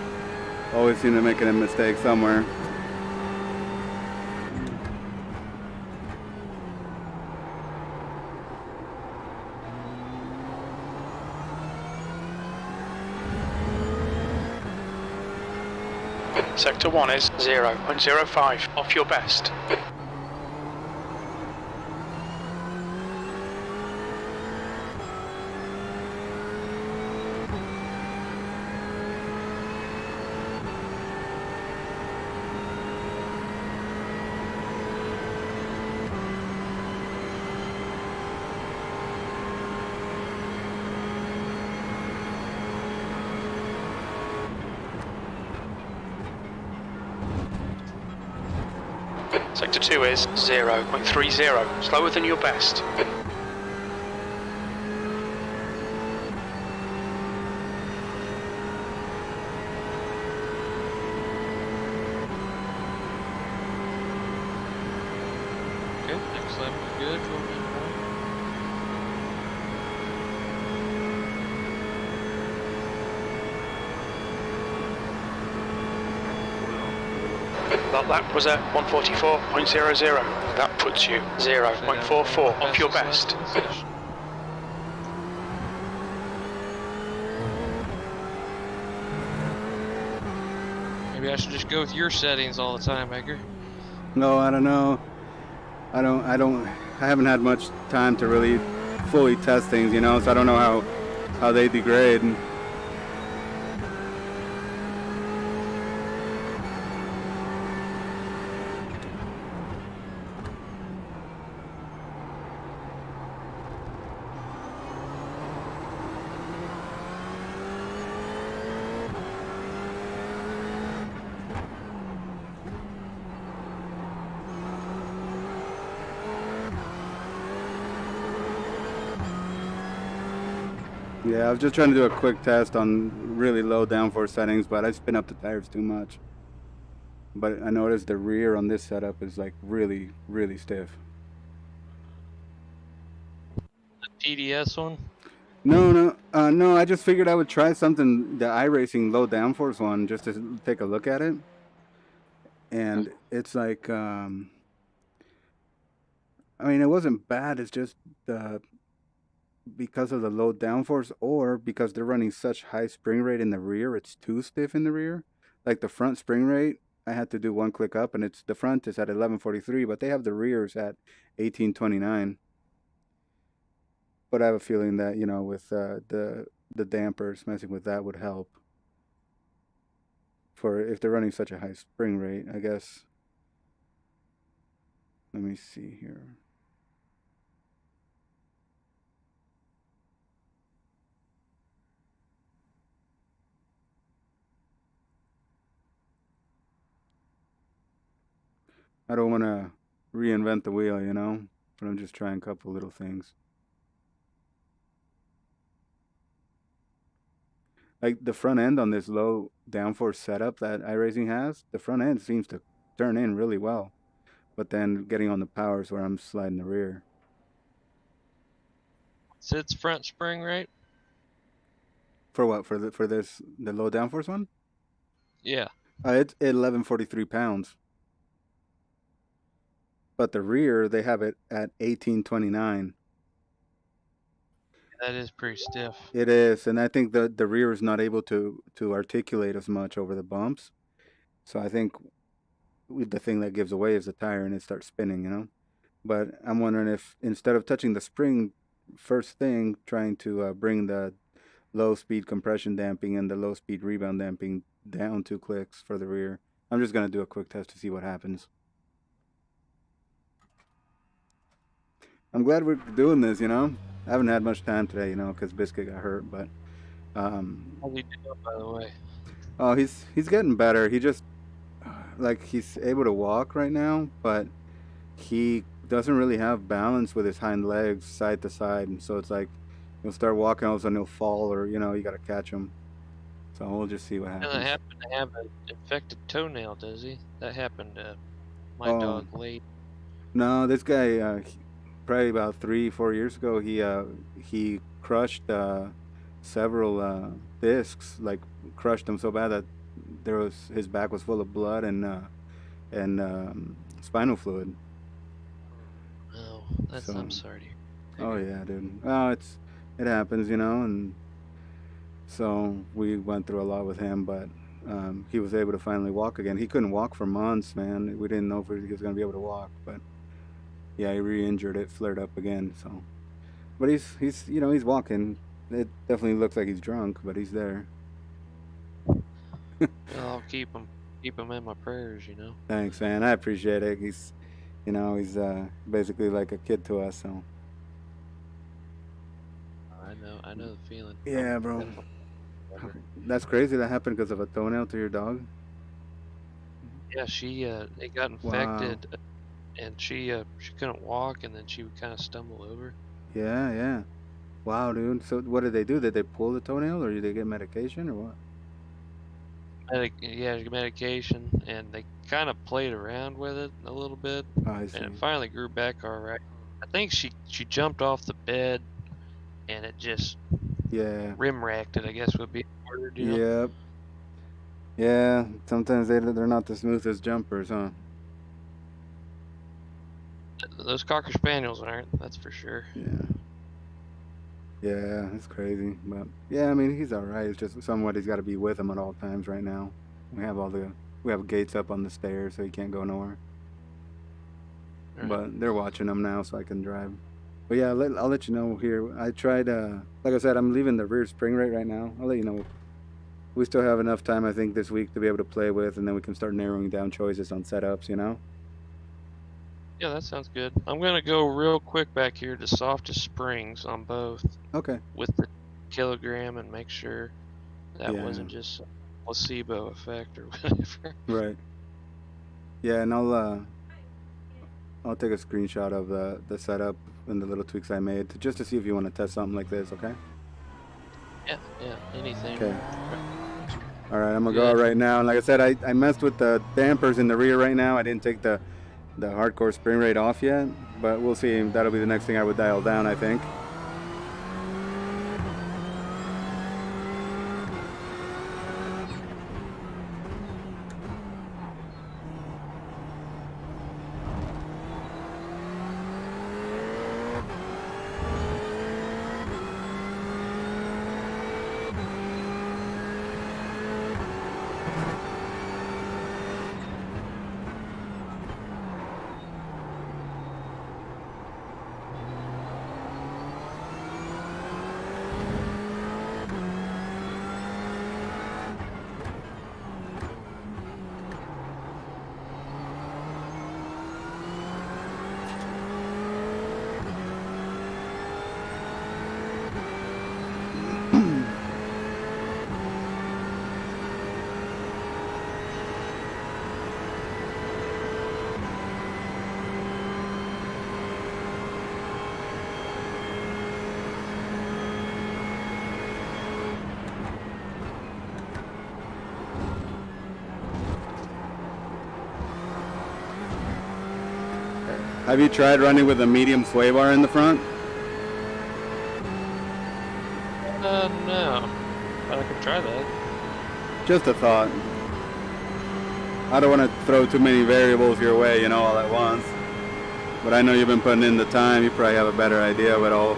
always seem to make a mistake somewhere. Sector 1 is 0.05, off your best. Sector 2 is 0.30, slower than your best. Okay, next lap was good. 12:01. That lap was a 144.00. That puts you 0.44 off your best. Maybe I should just go with your settings all the time, Edgar. No, I don't know. I haven't had much time to really fully test things, you know, so I don't know how they degrade. Yeah, I was just trying to do a quick test on really low downforce settings, but I spin up the tires too much. But I noticed the rear on this setup is like really, really stiff. The TDS one? No. I just figured I would try something, the iRacing low downforce one, just to take a look at it. And it's like, I mean, it wasn't bad. It's just because of the low downforce, or because they're running such high spring rate in the rear, it's too stiff in the rear. Like the front spring rate, I had to do one click up, and it's the front is at 1143, but they have the rears at 1829. But I have a feeling that with the dampers, messing with that would help. For if they're running such a high spring rate, I guess. Let me see here. I don't want to reinvent the wheel, but I'm just trying a couple little things. Like the front end on this low downforce setup that iRacing has, the front end seems to turn in really well. But then getting on the powers where I'm sliding the rear. It's its front spring rate? For what? For the low downforce one? Yeah. It's 1143 pounds. But the rear, they have it at 1829. That is pretty stiff. It is, and I think the rear is not able to articulate as much over the bumps. So I think the thing that gives away is the tire, and it starts spinning, But I'm wondering if instead of touching the spring first thing, trying to bring the low speed compression damping and the low speed rebound damping down 2 clicks for the rear. I'm just going to do a quick test to see what happens. I'm glad we're doing this, I haven't had much time today, because Biscuit got hurt, but How's he doing, by the way? oh, he's getting better. He just he's able to walk right now, but he doesn't really have balance with his hind legs side to side, and so it's like he'll start walking, all of a sudden he'll fall, or you got to catch him. So we'll just see what happens. Doesn't happen to have an infected toenail, does he? That happened to my dog late. No, this guy, probably about 3-4 years ago, he crushed several discs, like crushed them so bad that his back was full of blood and spinal fluid. Oh, I'm sorry. Oh yeah, dude. Oh, it happens, and so we went through a lot with him, but he was able to finally walk again. He couldn't walk for months, man. We didn't know if he was going to be able to walk, but yeah, he re-injured it, flared up again. So, but he's walking. It definitely looks like he's drunk, but he's there. I'll keep him in my prayers, Thanks, man. I appreciate it. He's basically like a kid to us. So. I know the feeling. Yeah, bro. That's crazy. That happened because of a toenail to your dog. Yeah, it got infected, wow. And she couldn't walk, and then she would kind of stumble over. Yeah. Wow, dude. So what did they do? Did they pull the toenail, or did they get medication, or what? Medication, and they kind of played around with it a little bit, I see. And it finally grew back all right. I think she jumped off the bed, and it just rim racked it, I guess would be the word. Yep. Yeah. Sometimes they're not the smoothest jumpers, huh? Those Cocker Spaniels aren't. That's for sure. Yeah, it's crazy, but yeah, I mean he's all right. It's just somebody's got to be with him at all times right now. We have gates up on the stairs, so he can't go nowhere. Right. But they're watching him now, so I can drive. But yeah, I'll let you know here. I tried, like I said, I'm leaving the rear spring rate right now. I'll let you know. We still have enough time, I think, this week to be able to play with, and then we can start narrowing down choices on setups, Yeah, that sounds good. I'm going to go real quick back here to softest springs on both. Okay. With the kilogram and make sure that wasn't just a placebo effect or whatever. Right. Yeah, and I'll take a screenshot of the setup and the little tweaks I made just to see if you want to test something like this, okay? Yeah, anything. Okay. All right, I'm gonna go out right now. And like I said, I messed with the dampers in the rear right now. I didn't take the hardcore spring rate off yet, but we'll see. That'll be the next thing I would dial down, I think. Have you tried running with a medium sway bar in the front? No. But I could try that. Just a thought. I don't want to throw too many variables your way, you know, all at once. But I know you've been putting in the time. You probably have a better idea of it all.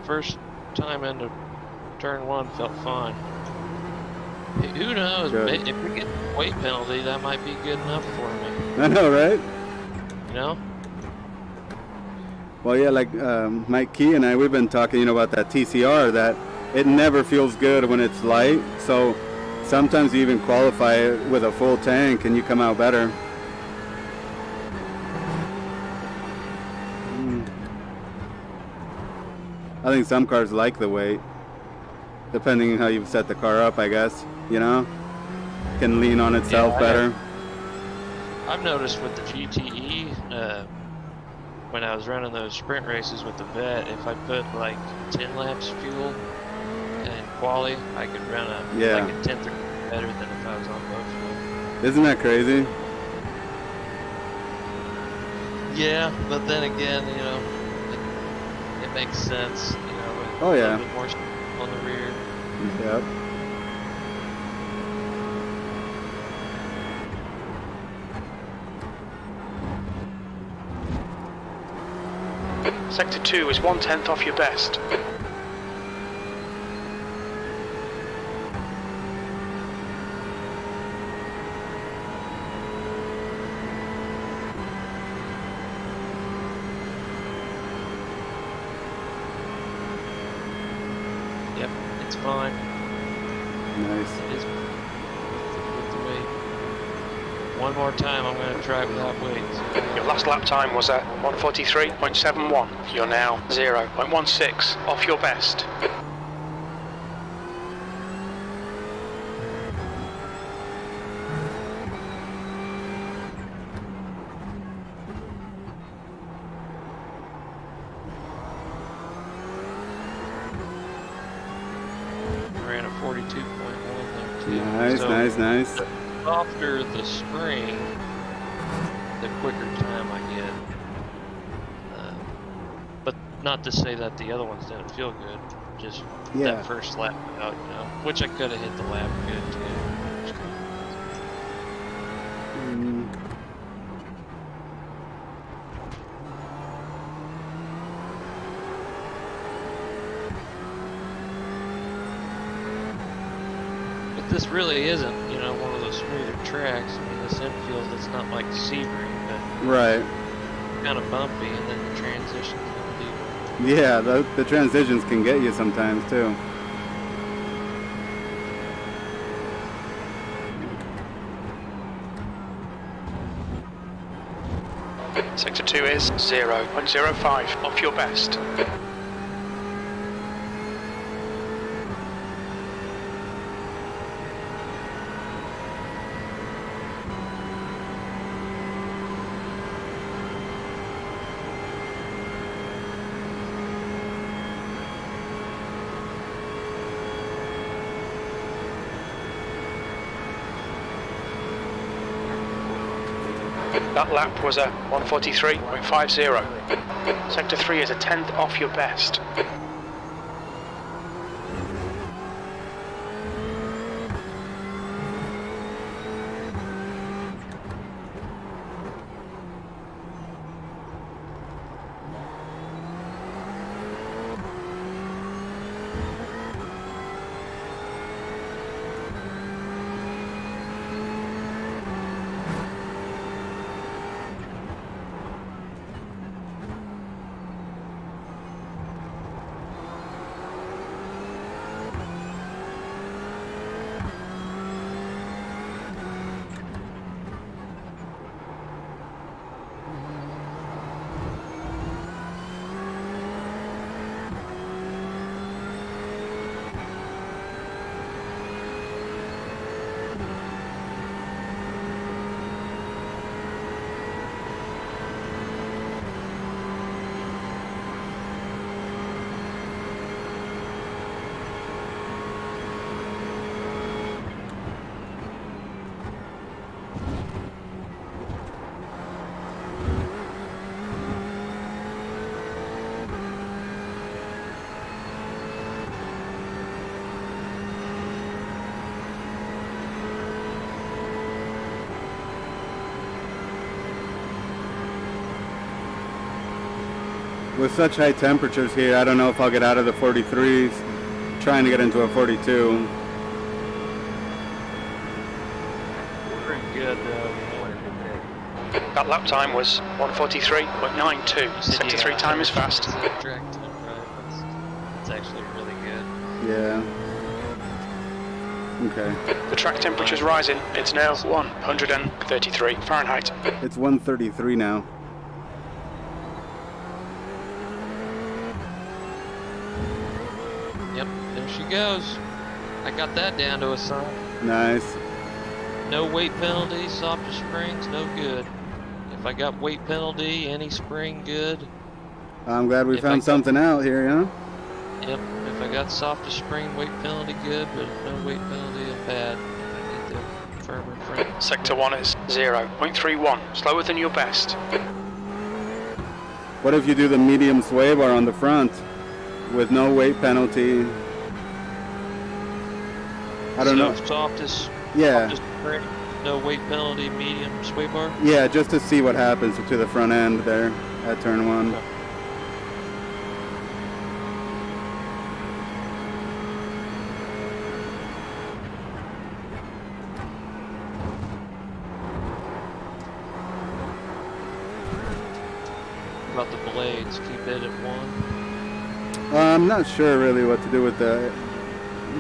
First time into turn 1 felt fine. Who knows? Good. If we get a weight penalty, that might be good enough for me. I know, right? You know? Well, yeah, like Mike Key and I, we've been talking, you know, about that TCR, that it never feels good when it's light. So sometimes you even qualify it with a full tank and you come out better. I think some cars like the weight, depending on how you've set the car up, I guess, you know? Can lean on itself better. I've noticed with the GTE, when I was running those sprint races with the vet, if I put like 10 laps fuel and quali, I could run like a tenth or better than if I was on low fuel. Isn't that crazy? Yeah, but then again, you know, it makes sense, you know, with Oh, yeah. a little bit more on the rear. Yep. Sector 2 is 1/10 off your best. Yep, it's fine. Nice. It is with the weight. One more time, I'm going to try without weights. Your last lap time was at 1:43.71. You're now 0.16 off your best. Ran a 42.1 there too. Nice, So, nice. the softer the spring, the quicker time I get. But not to say that the other ones didn't feel good. Just Yeah. that first lap out, you know, which I could have hit the lap good too. Mm. But this really isn't, you know, one of those smoother tracks. I mean, this infield, it's not like Sebring, but Right. kind of bumpy, and then the transition's gonna Yeah, the transitions can get you sometimes too. Sector 2 is 0.05 off your best. That lap was a 1:43.50. Sector 3 is a tenth off your best. With such high temperatures here, I don't know if I'll get out of the 43s. Trying to get into a 42. Pretty good, though. That lap time was 1:43.92. Sector 3 time is fast. That's actually really good. Yeah. Okay. The track temperature's rising. It's now 133 Fahrenheit. It's 133 now. Yep, there she goes. I got that down to a sign. Nice. No weight penalty, softer springs, no good. If I got weight penalty, any spring, good. I'm glad we found something out here, huh? Yep, if I got softer spring, weight penalty, good, but no weight penalty, bad. I need the firmer frame. Sector 1 is 0.31, slower than your best. What if you do the medium sway bar on the front with no weight penalty? I don't know. Softest, Yeah. softest spring, no weight penalty, medium sway bar. Yeah, just to see what happens to the front end there at turn 1. Okay. About the blades, keep it at 1. I'm not sure really what to do with the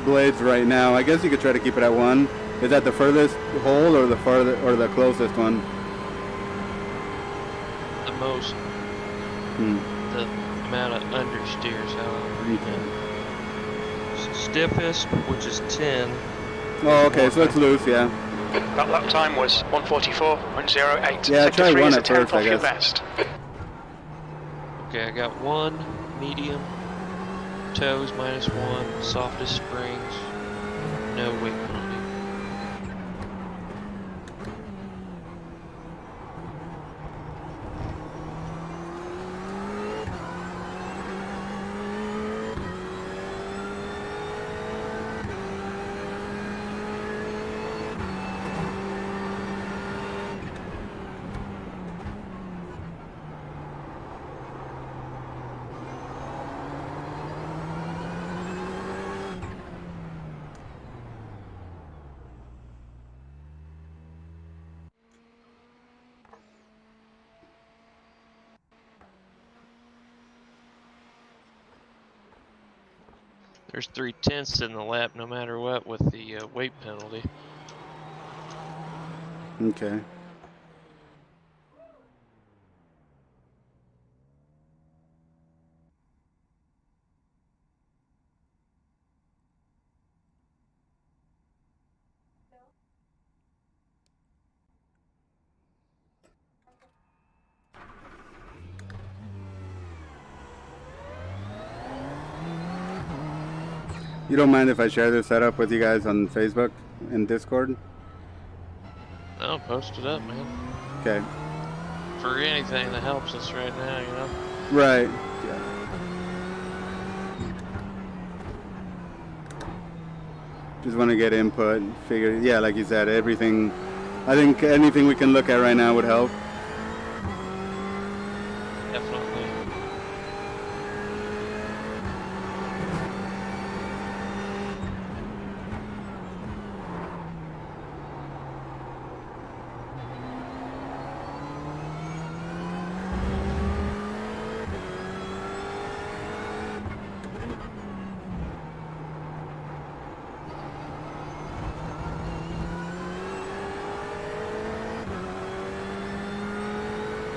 blades right now. I guess you could try to keep it at 1. Is that the furthest hole or the the closest one? The most, the amount of understeers, however, you know. Stiffest, which is 10. Oh, okay, so it's loose, yeah. That lap time was 1:44.08. Yeah, Sector try 3 1 is a at tenth first, I off your guess. best. Okay, I got 1, medium, toes -1, softest springs, no weight penalty. There's 3/10 in the lap, no matter what, with the weight penalty. Okay. You don't mind if I share this setup with you guys on Facebook and Discord? I'll post it up, man. Okay. for anything that helps us right now, you know? Right. Yeah. Just want to get input, figure. Yeah, like you said, everything. I think anything we can look at right now would help. Definitely.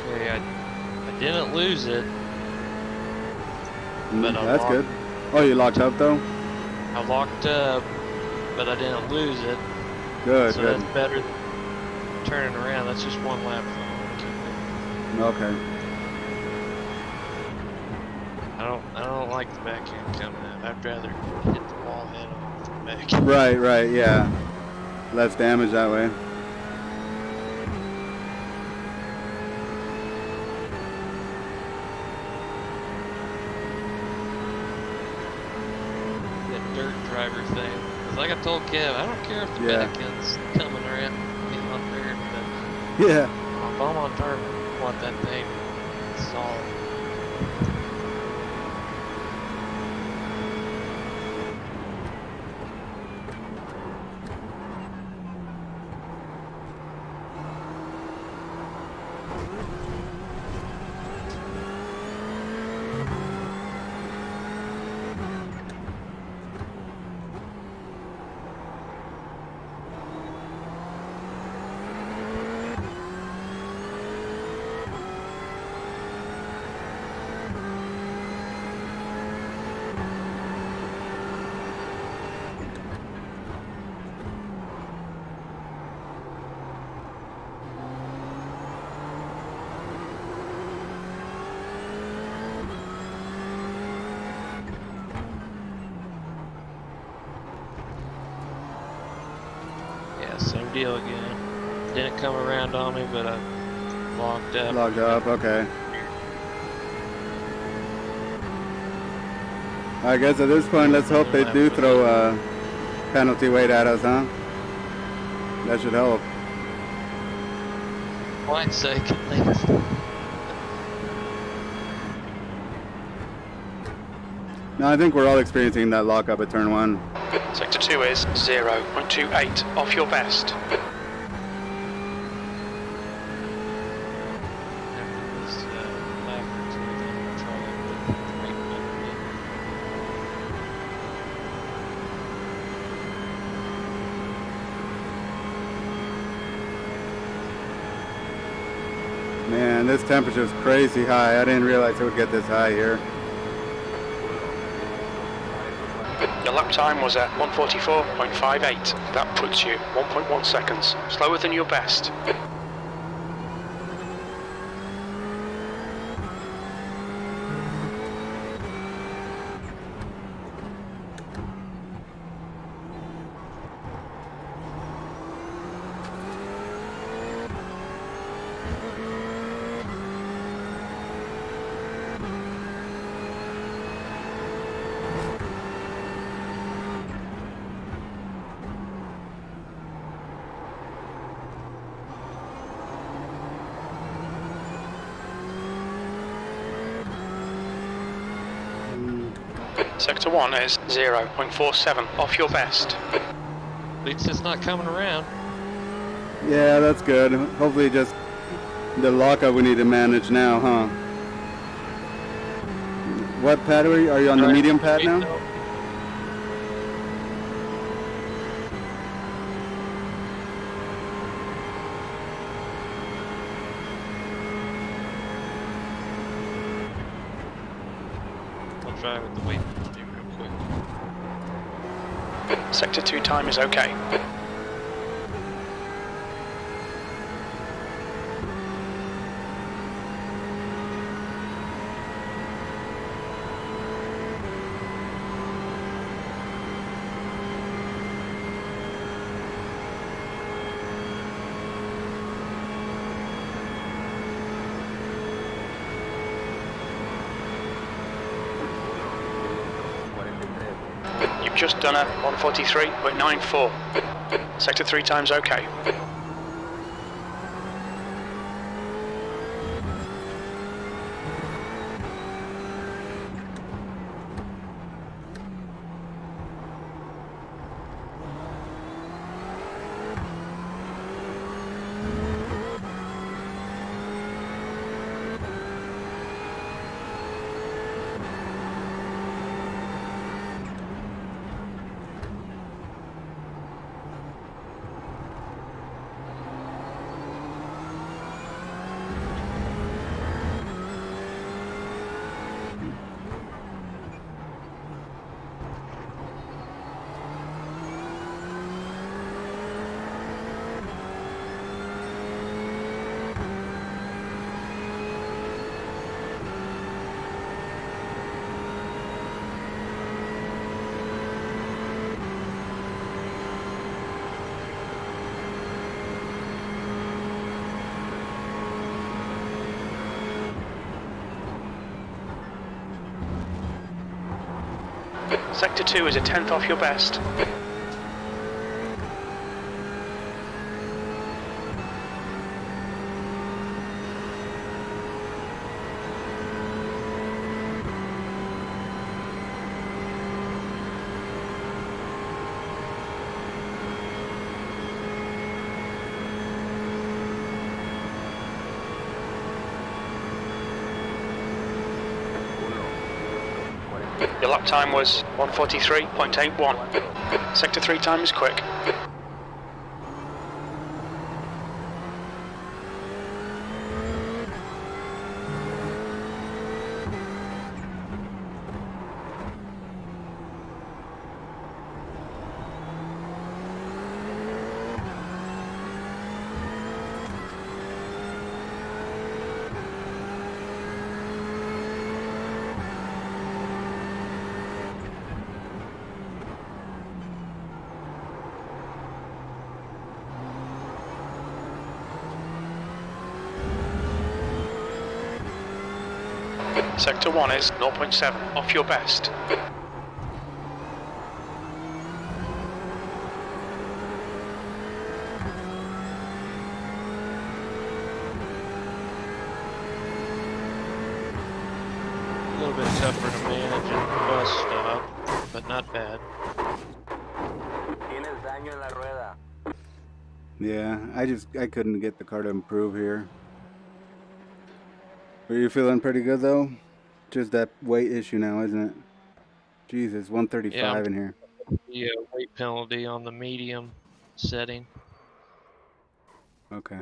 Okay, I didn't lose it. But I That's locked- good. Oh, you locked up though? I locked up, but I didn't lose it. Good, So good. that's better than turning around. That's just one lap. So I wanna keep it. Okay. I don't like the back end coming out. I'd rather hit the wall head on the back. Right, right, yeah. Less damage that way. That dirt driver thing. 'Cause like I told Kev, I don't care if the Yeah. back end's coming around me on there, but Yeah. if I'm on turn, I want that thing solid. Yeah, same deal again. Didn't come around on me, but I locked up. Locked up, okay. I guess at this point, let's hope they do throw a penalty weight at us, huh? That should help. Quite's sake, at least. No, I think we're all experiencing that lockup at turn one. Sector 2 is 0.28 off your best. After this lap or two, then we'll try to put the brake pedal in. Man, this temperature is crazy high. I didn't realize it would get this high here. Your lap time was at 1:44.58. That puts you 1.1 seconds slower than your best. Sector 1 is 0.47 off your best. At least it's not coming around. Yeah, that's good. Hopefully just the lockup we need to manage now, huh? What pad are you? Are you on the medium pad now? I'll try with the weight penalty real quick. Sector 2 time is okay. just done a 143.94. Sector 3 time's okay. Sector 2 is a 10th off your best. Your lap time was 143.81. Sector 3 time is quick. Sector 1 is 0.7 off your best. A little bit tougher to manage in the bus stop, but not bad. Yeah, I couldn't get the car to improve here. Are you feeling pretty good though? Just that weight issue now, isn't it? Jesus, 135 in here. The weight penalty on the medium setting. Okay.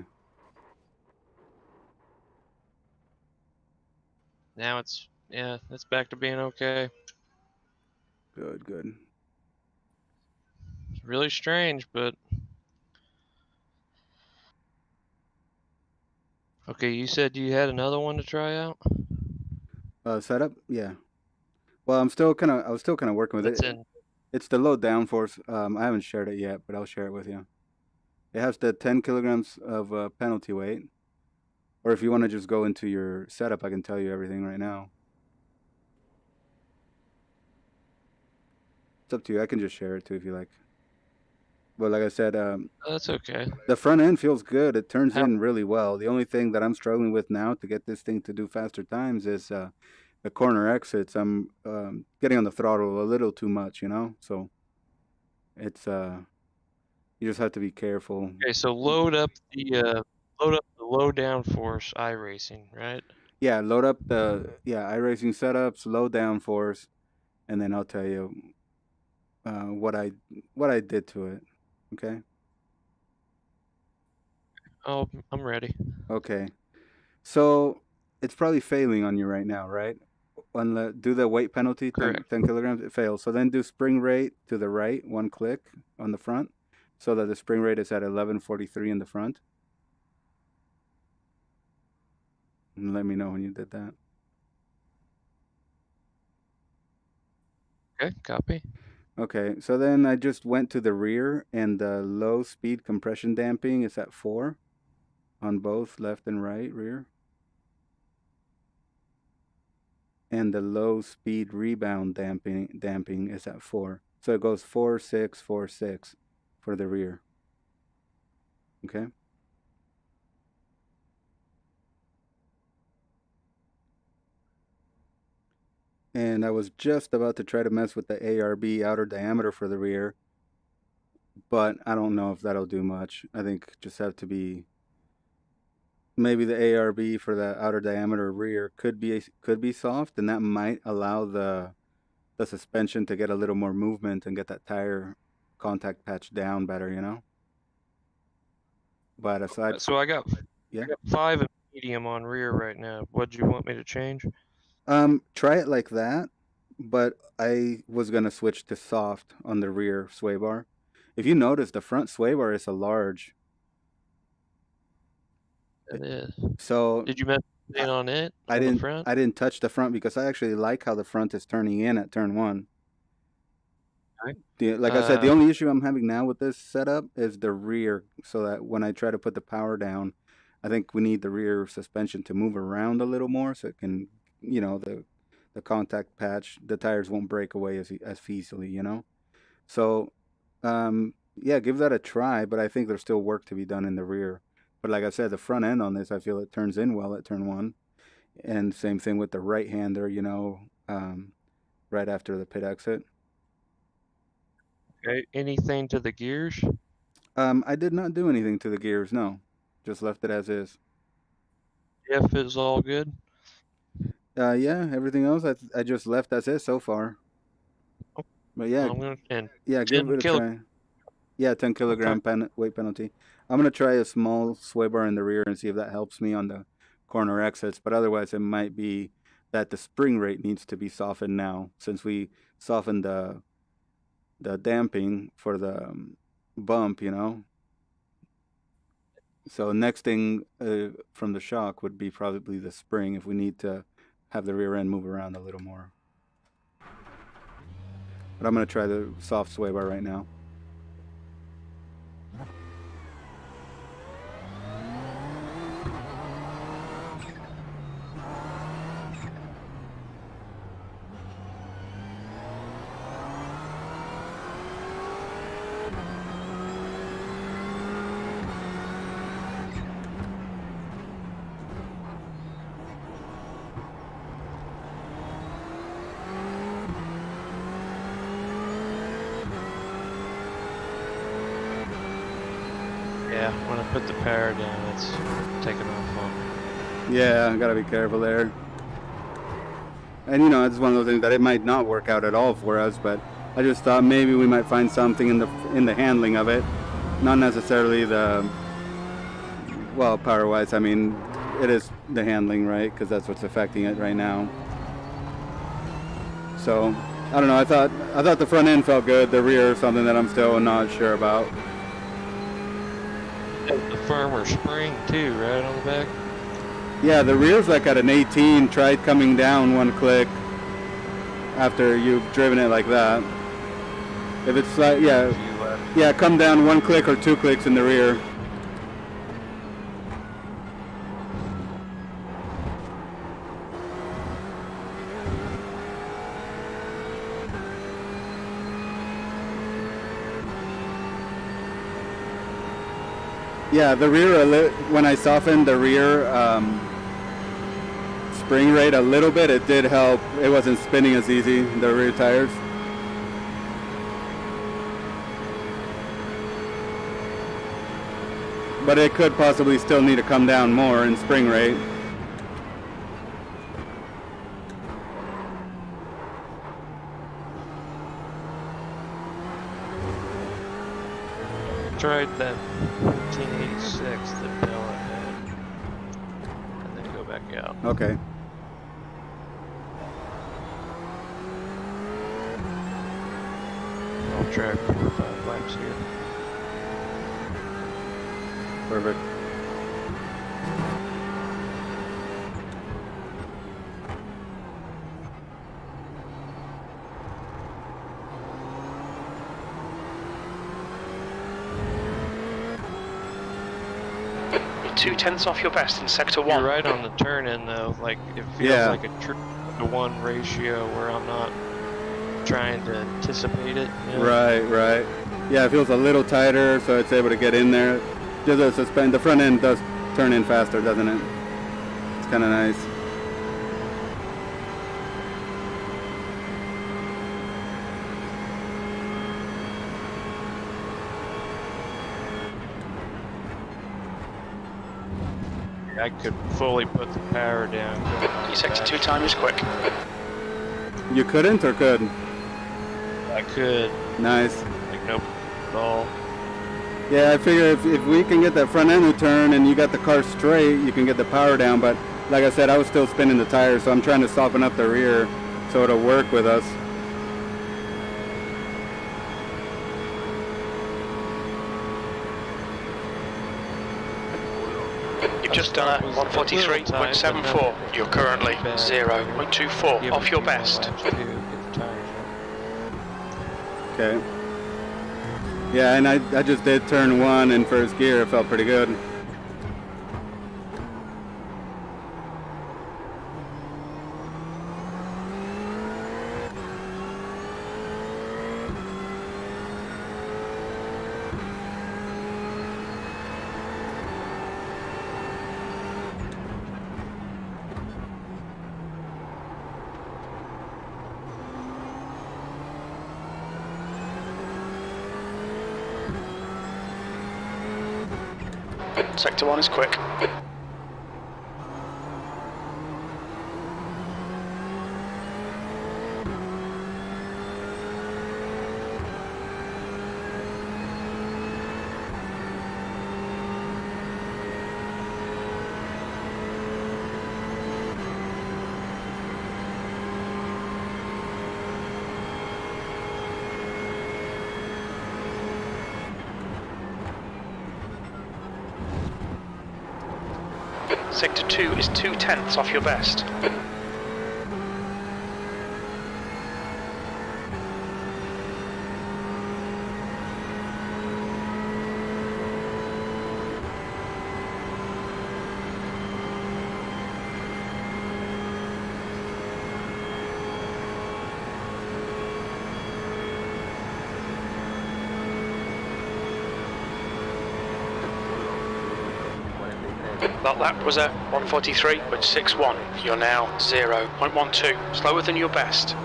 Now it's back to being okay. Good, good. It's really strange, but okay. You said you had another one to try out. Setup? Yeah. Well, I was still kind of working with That's it. in. It's the low downforce. I haven't shared it yet, but I'll share it with you. It has the 10 kilograms of penalty weight. Or if you want to just go into your setup, I can tell you everything right now. It's up to you. I can just share it too if you like. But like I said, That's okay. the front end feels good. It turns How- in really well. The only thing that I'm struggling with now to get this thing to do faster times is the corner exits. I'm getting on the throttle a little too much, you know? So it's you just have to be careful. Okay, so load up the low downforce iRacing, right? Yeah, load up the iRacing setups, low downforce, and then I'll tell you what I did to it. Okay. Oh, I'm ready. Okay. So it's probably failing on you right now, right? Do the weight penalty, 10, Correct. 10 kilograms, it fails. So then do spring rate to the right, one click on the front, so that the spring rate is at 1143 in the front. And let me know when you did that. Okay, copy. Okay, so then I just went to the rear, and the low speed compression damping is at 4 on both left and right rear. And the low speed rebound damping is at 4. So it goes 4, 6, 4, 6 for the rear. Okay. And I was just about to try to mess with the ARB outer diameter for the rear, but I don't know if that'll do much. I think just have to be maybe the ARB for the outer diameter rear could be soft, and that might allow the suspension to get a little more movement and get that tire contact patch down better, you know. But aside, So I got yeah, 5 and medium on rear right now. What do you want me to change? try it like that. But I was gonna switch to soft on the rear sway bar. If you notice, the front sway bar is a large. It is. So Did you mess anything on it? On the front? I didn't touch the front because I actually like how the front is turning in at turn 1. Right. Like I said, the only issue I'm having now with this setup is the rear, so that when I try to put the power down, I think we need the rear suspension to move around a little more so it can, you know, the contact patch, the tires won't break away as easily, you know. So, yeah, give that a try, but I think there's still work to be done in the rear. But like I said, the front end on this, I feel it turns in well at turn 1, and same thing with the right hander, you know, right after the pit exit. Okay. Anything to the gears? I did not do anything to the gears, no. Just left it as is. If is all good. Yeah, everything else I just left as is so far. But yeah, yeah, give it a try. Yeah, 10 kilogram weight penalty. I'm gonna try a small sway bar in the rear and see if that helps me on the corner exits. But otherwise, it might be that the spring rate needs to be softened now, since we softened the damping for the bump, you know. So next thing from the shock would be probably the spring if we need to have the rear end move around a little more. But I'm going to try the soft sway bar right now. Yeah, when I put the power down, it's taking off on me. Yeah, I gotta be careful there. And you know, it's one of those things that it might not work out at all for us, but I just thought maybe we might find something in the handling of it, not necessarily the, well, power-wise. I mean, it is the handling, right? Because that's what's affecting it right now. So I don't know. I thought the front end felt good. The rear is something that I'm still not sure about. The firmer spring too, right on the back? Yeah, the rear's like at an 18. Tried coming down 1 click after you've driven it like that. If it's like, yeah, come down 1 click or 2 clicks in the rear. Yeah, the rear, when I softened the rear spring rate a little bit, it did help. It wasn't spinning as easy, the rear tires. But it could possibly still need to come down more in spring rate. Tried that 1986 that Bella had, and then go back out. Okay. I'll try 4 or 5 laps here. Perfect. You're 2/10 off your best in sector 1. You're right on the turn in though. Like it feels like a 2-to-1 ratio where I'm not trying to anticipate it. You know? Right. Yeah, it feels a little tighter, so it's able to get in there. Just the front end does turn in faster, doesn't it? It's kind of nice. I could fully put the power down. Your sector 2 time is quick. You couldn't or could? I could. Nice. Like no ball. Yeah, I figure if we can get that front end to turn and you got the car straight, you can get the power down. But like I said, I was still spinning the tires, so I'm trying to soften up the rear so it'll work with us. You've just done a 143.74. You're currently 0.24 off your best. Okay. Yeah, and I just did turn 1 in first gear. It felt pretty good. Sector 1 is quick. Sector 2 is 0.2 off your best. That lap was a 143.61. You're now 0.12, slower than your best.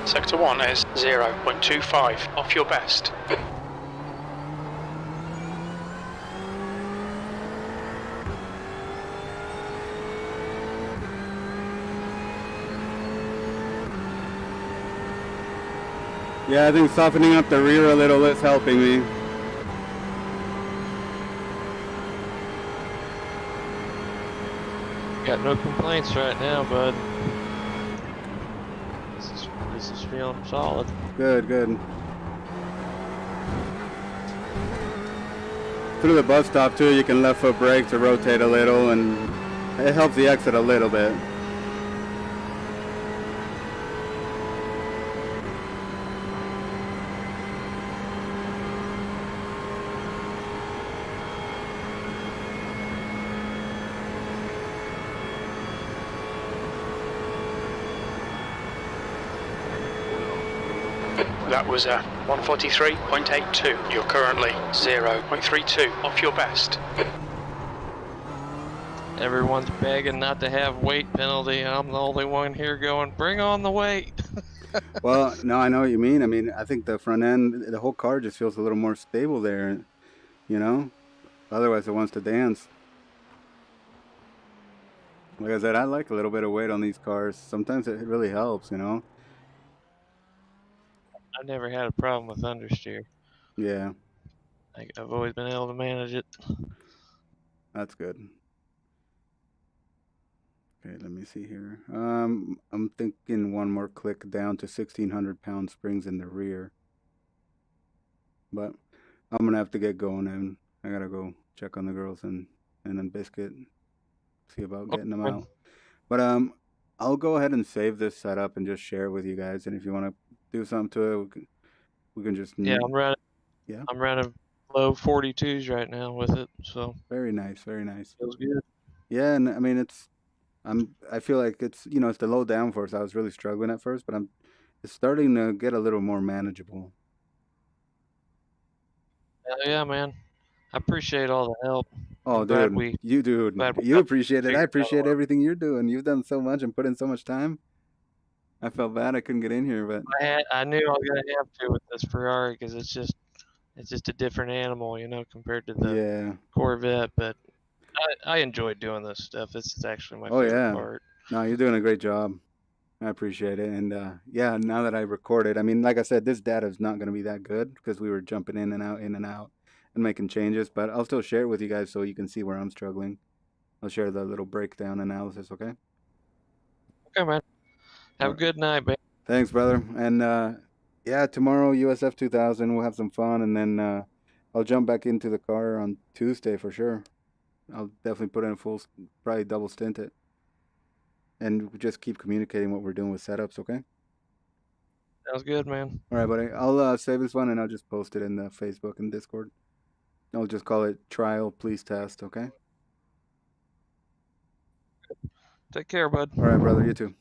Sector 1 is 0.25 off your best. Yeah, I think softening up the rear a little is helping me. Got no complaints right now, bud. This is feeling solid. Good. Through the bus stop too, you can left foot brake to rotate a little, and it helps the exit a little bit. That was a 143.82. You're currently 0.32 off your best. Everyone's begging not to have weight penalty. I'm the only one here going, bring on the weight. Well, no, I know what you mean. I mean, I think the front end, the whole car just feels a little more stable there, you know? Otherwise, it wants to dance. Like I said, I like a little bit of weight on these cars. Sometimes it really helps, you know? I've never had a problem with understeer. Yeah, I've always been able to manage it. that's good. Okay, let me see here. I'm thinking one more click down to 1,600 pound springs in the rear. But I'm gonna have to get going, and I gotta go check on the girls and then Biscuit, see about Okay, getting them man. out. But I'll go ahead and save this setup and just share it with you guys. And if you want to do something to it, we can just Yeah, yeah. I'm running low 42s right now with it, so Very nice, very nice. feels good. Yeah, and I mean I feel like it's it's the low downforce. I was really struggling at first, but it's starting to get a little more manageable. Hell yeah, man. I appreciate all the help. Oh, I'm glad dude, we you got appreciate it. I figured out a appreciate while. everything you're doing. You've done so much and put in so much time. I felt bad I couldn't get in here, but I knew I was gonna have to with this Ferrari because it's just a different animal, compared to the yeah. Corvette. But I enjoy doing this stuff. This is actually my Oh favorite yeah. part. No, you're doing a great job. I appreciate it. And yeah, now that I recorded, I mean, like I said, this data is not going to be that good because we were jumping in and out, and making changes. But I'll still share it with you guys so you can see where I'm struggling. I'll share the little breakdown analysis. Okay. Okay, man. All Have a right. good night, man. Thanks, brother. And yeah, tomorrow USF 2000, we'll have some fun, and then I'll jump back into the car on Tuesday for sure. I'll definitely put in a probably double stint it, and just keep communicating what we're doing with setups. Okay. Sounds good, man. All right, buddy. I'll save this one and I'll just post it in the Facebook and Discord. I'll just call it trial, please test. Okay. Take care, bud. All right, brother. You too.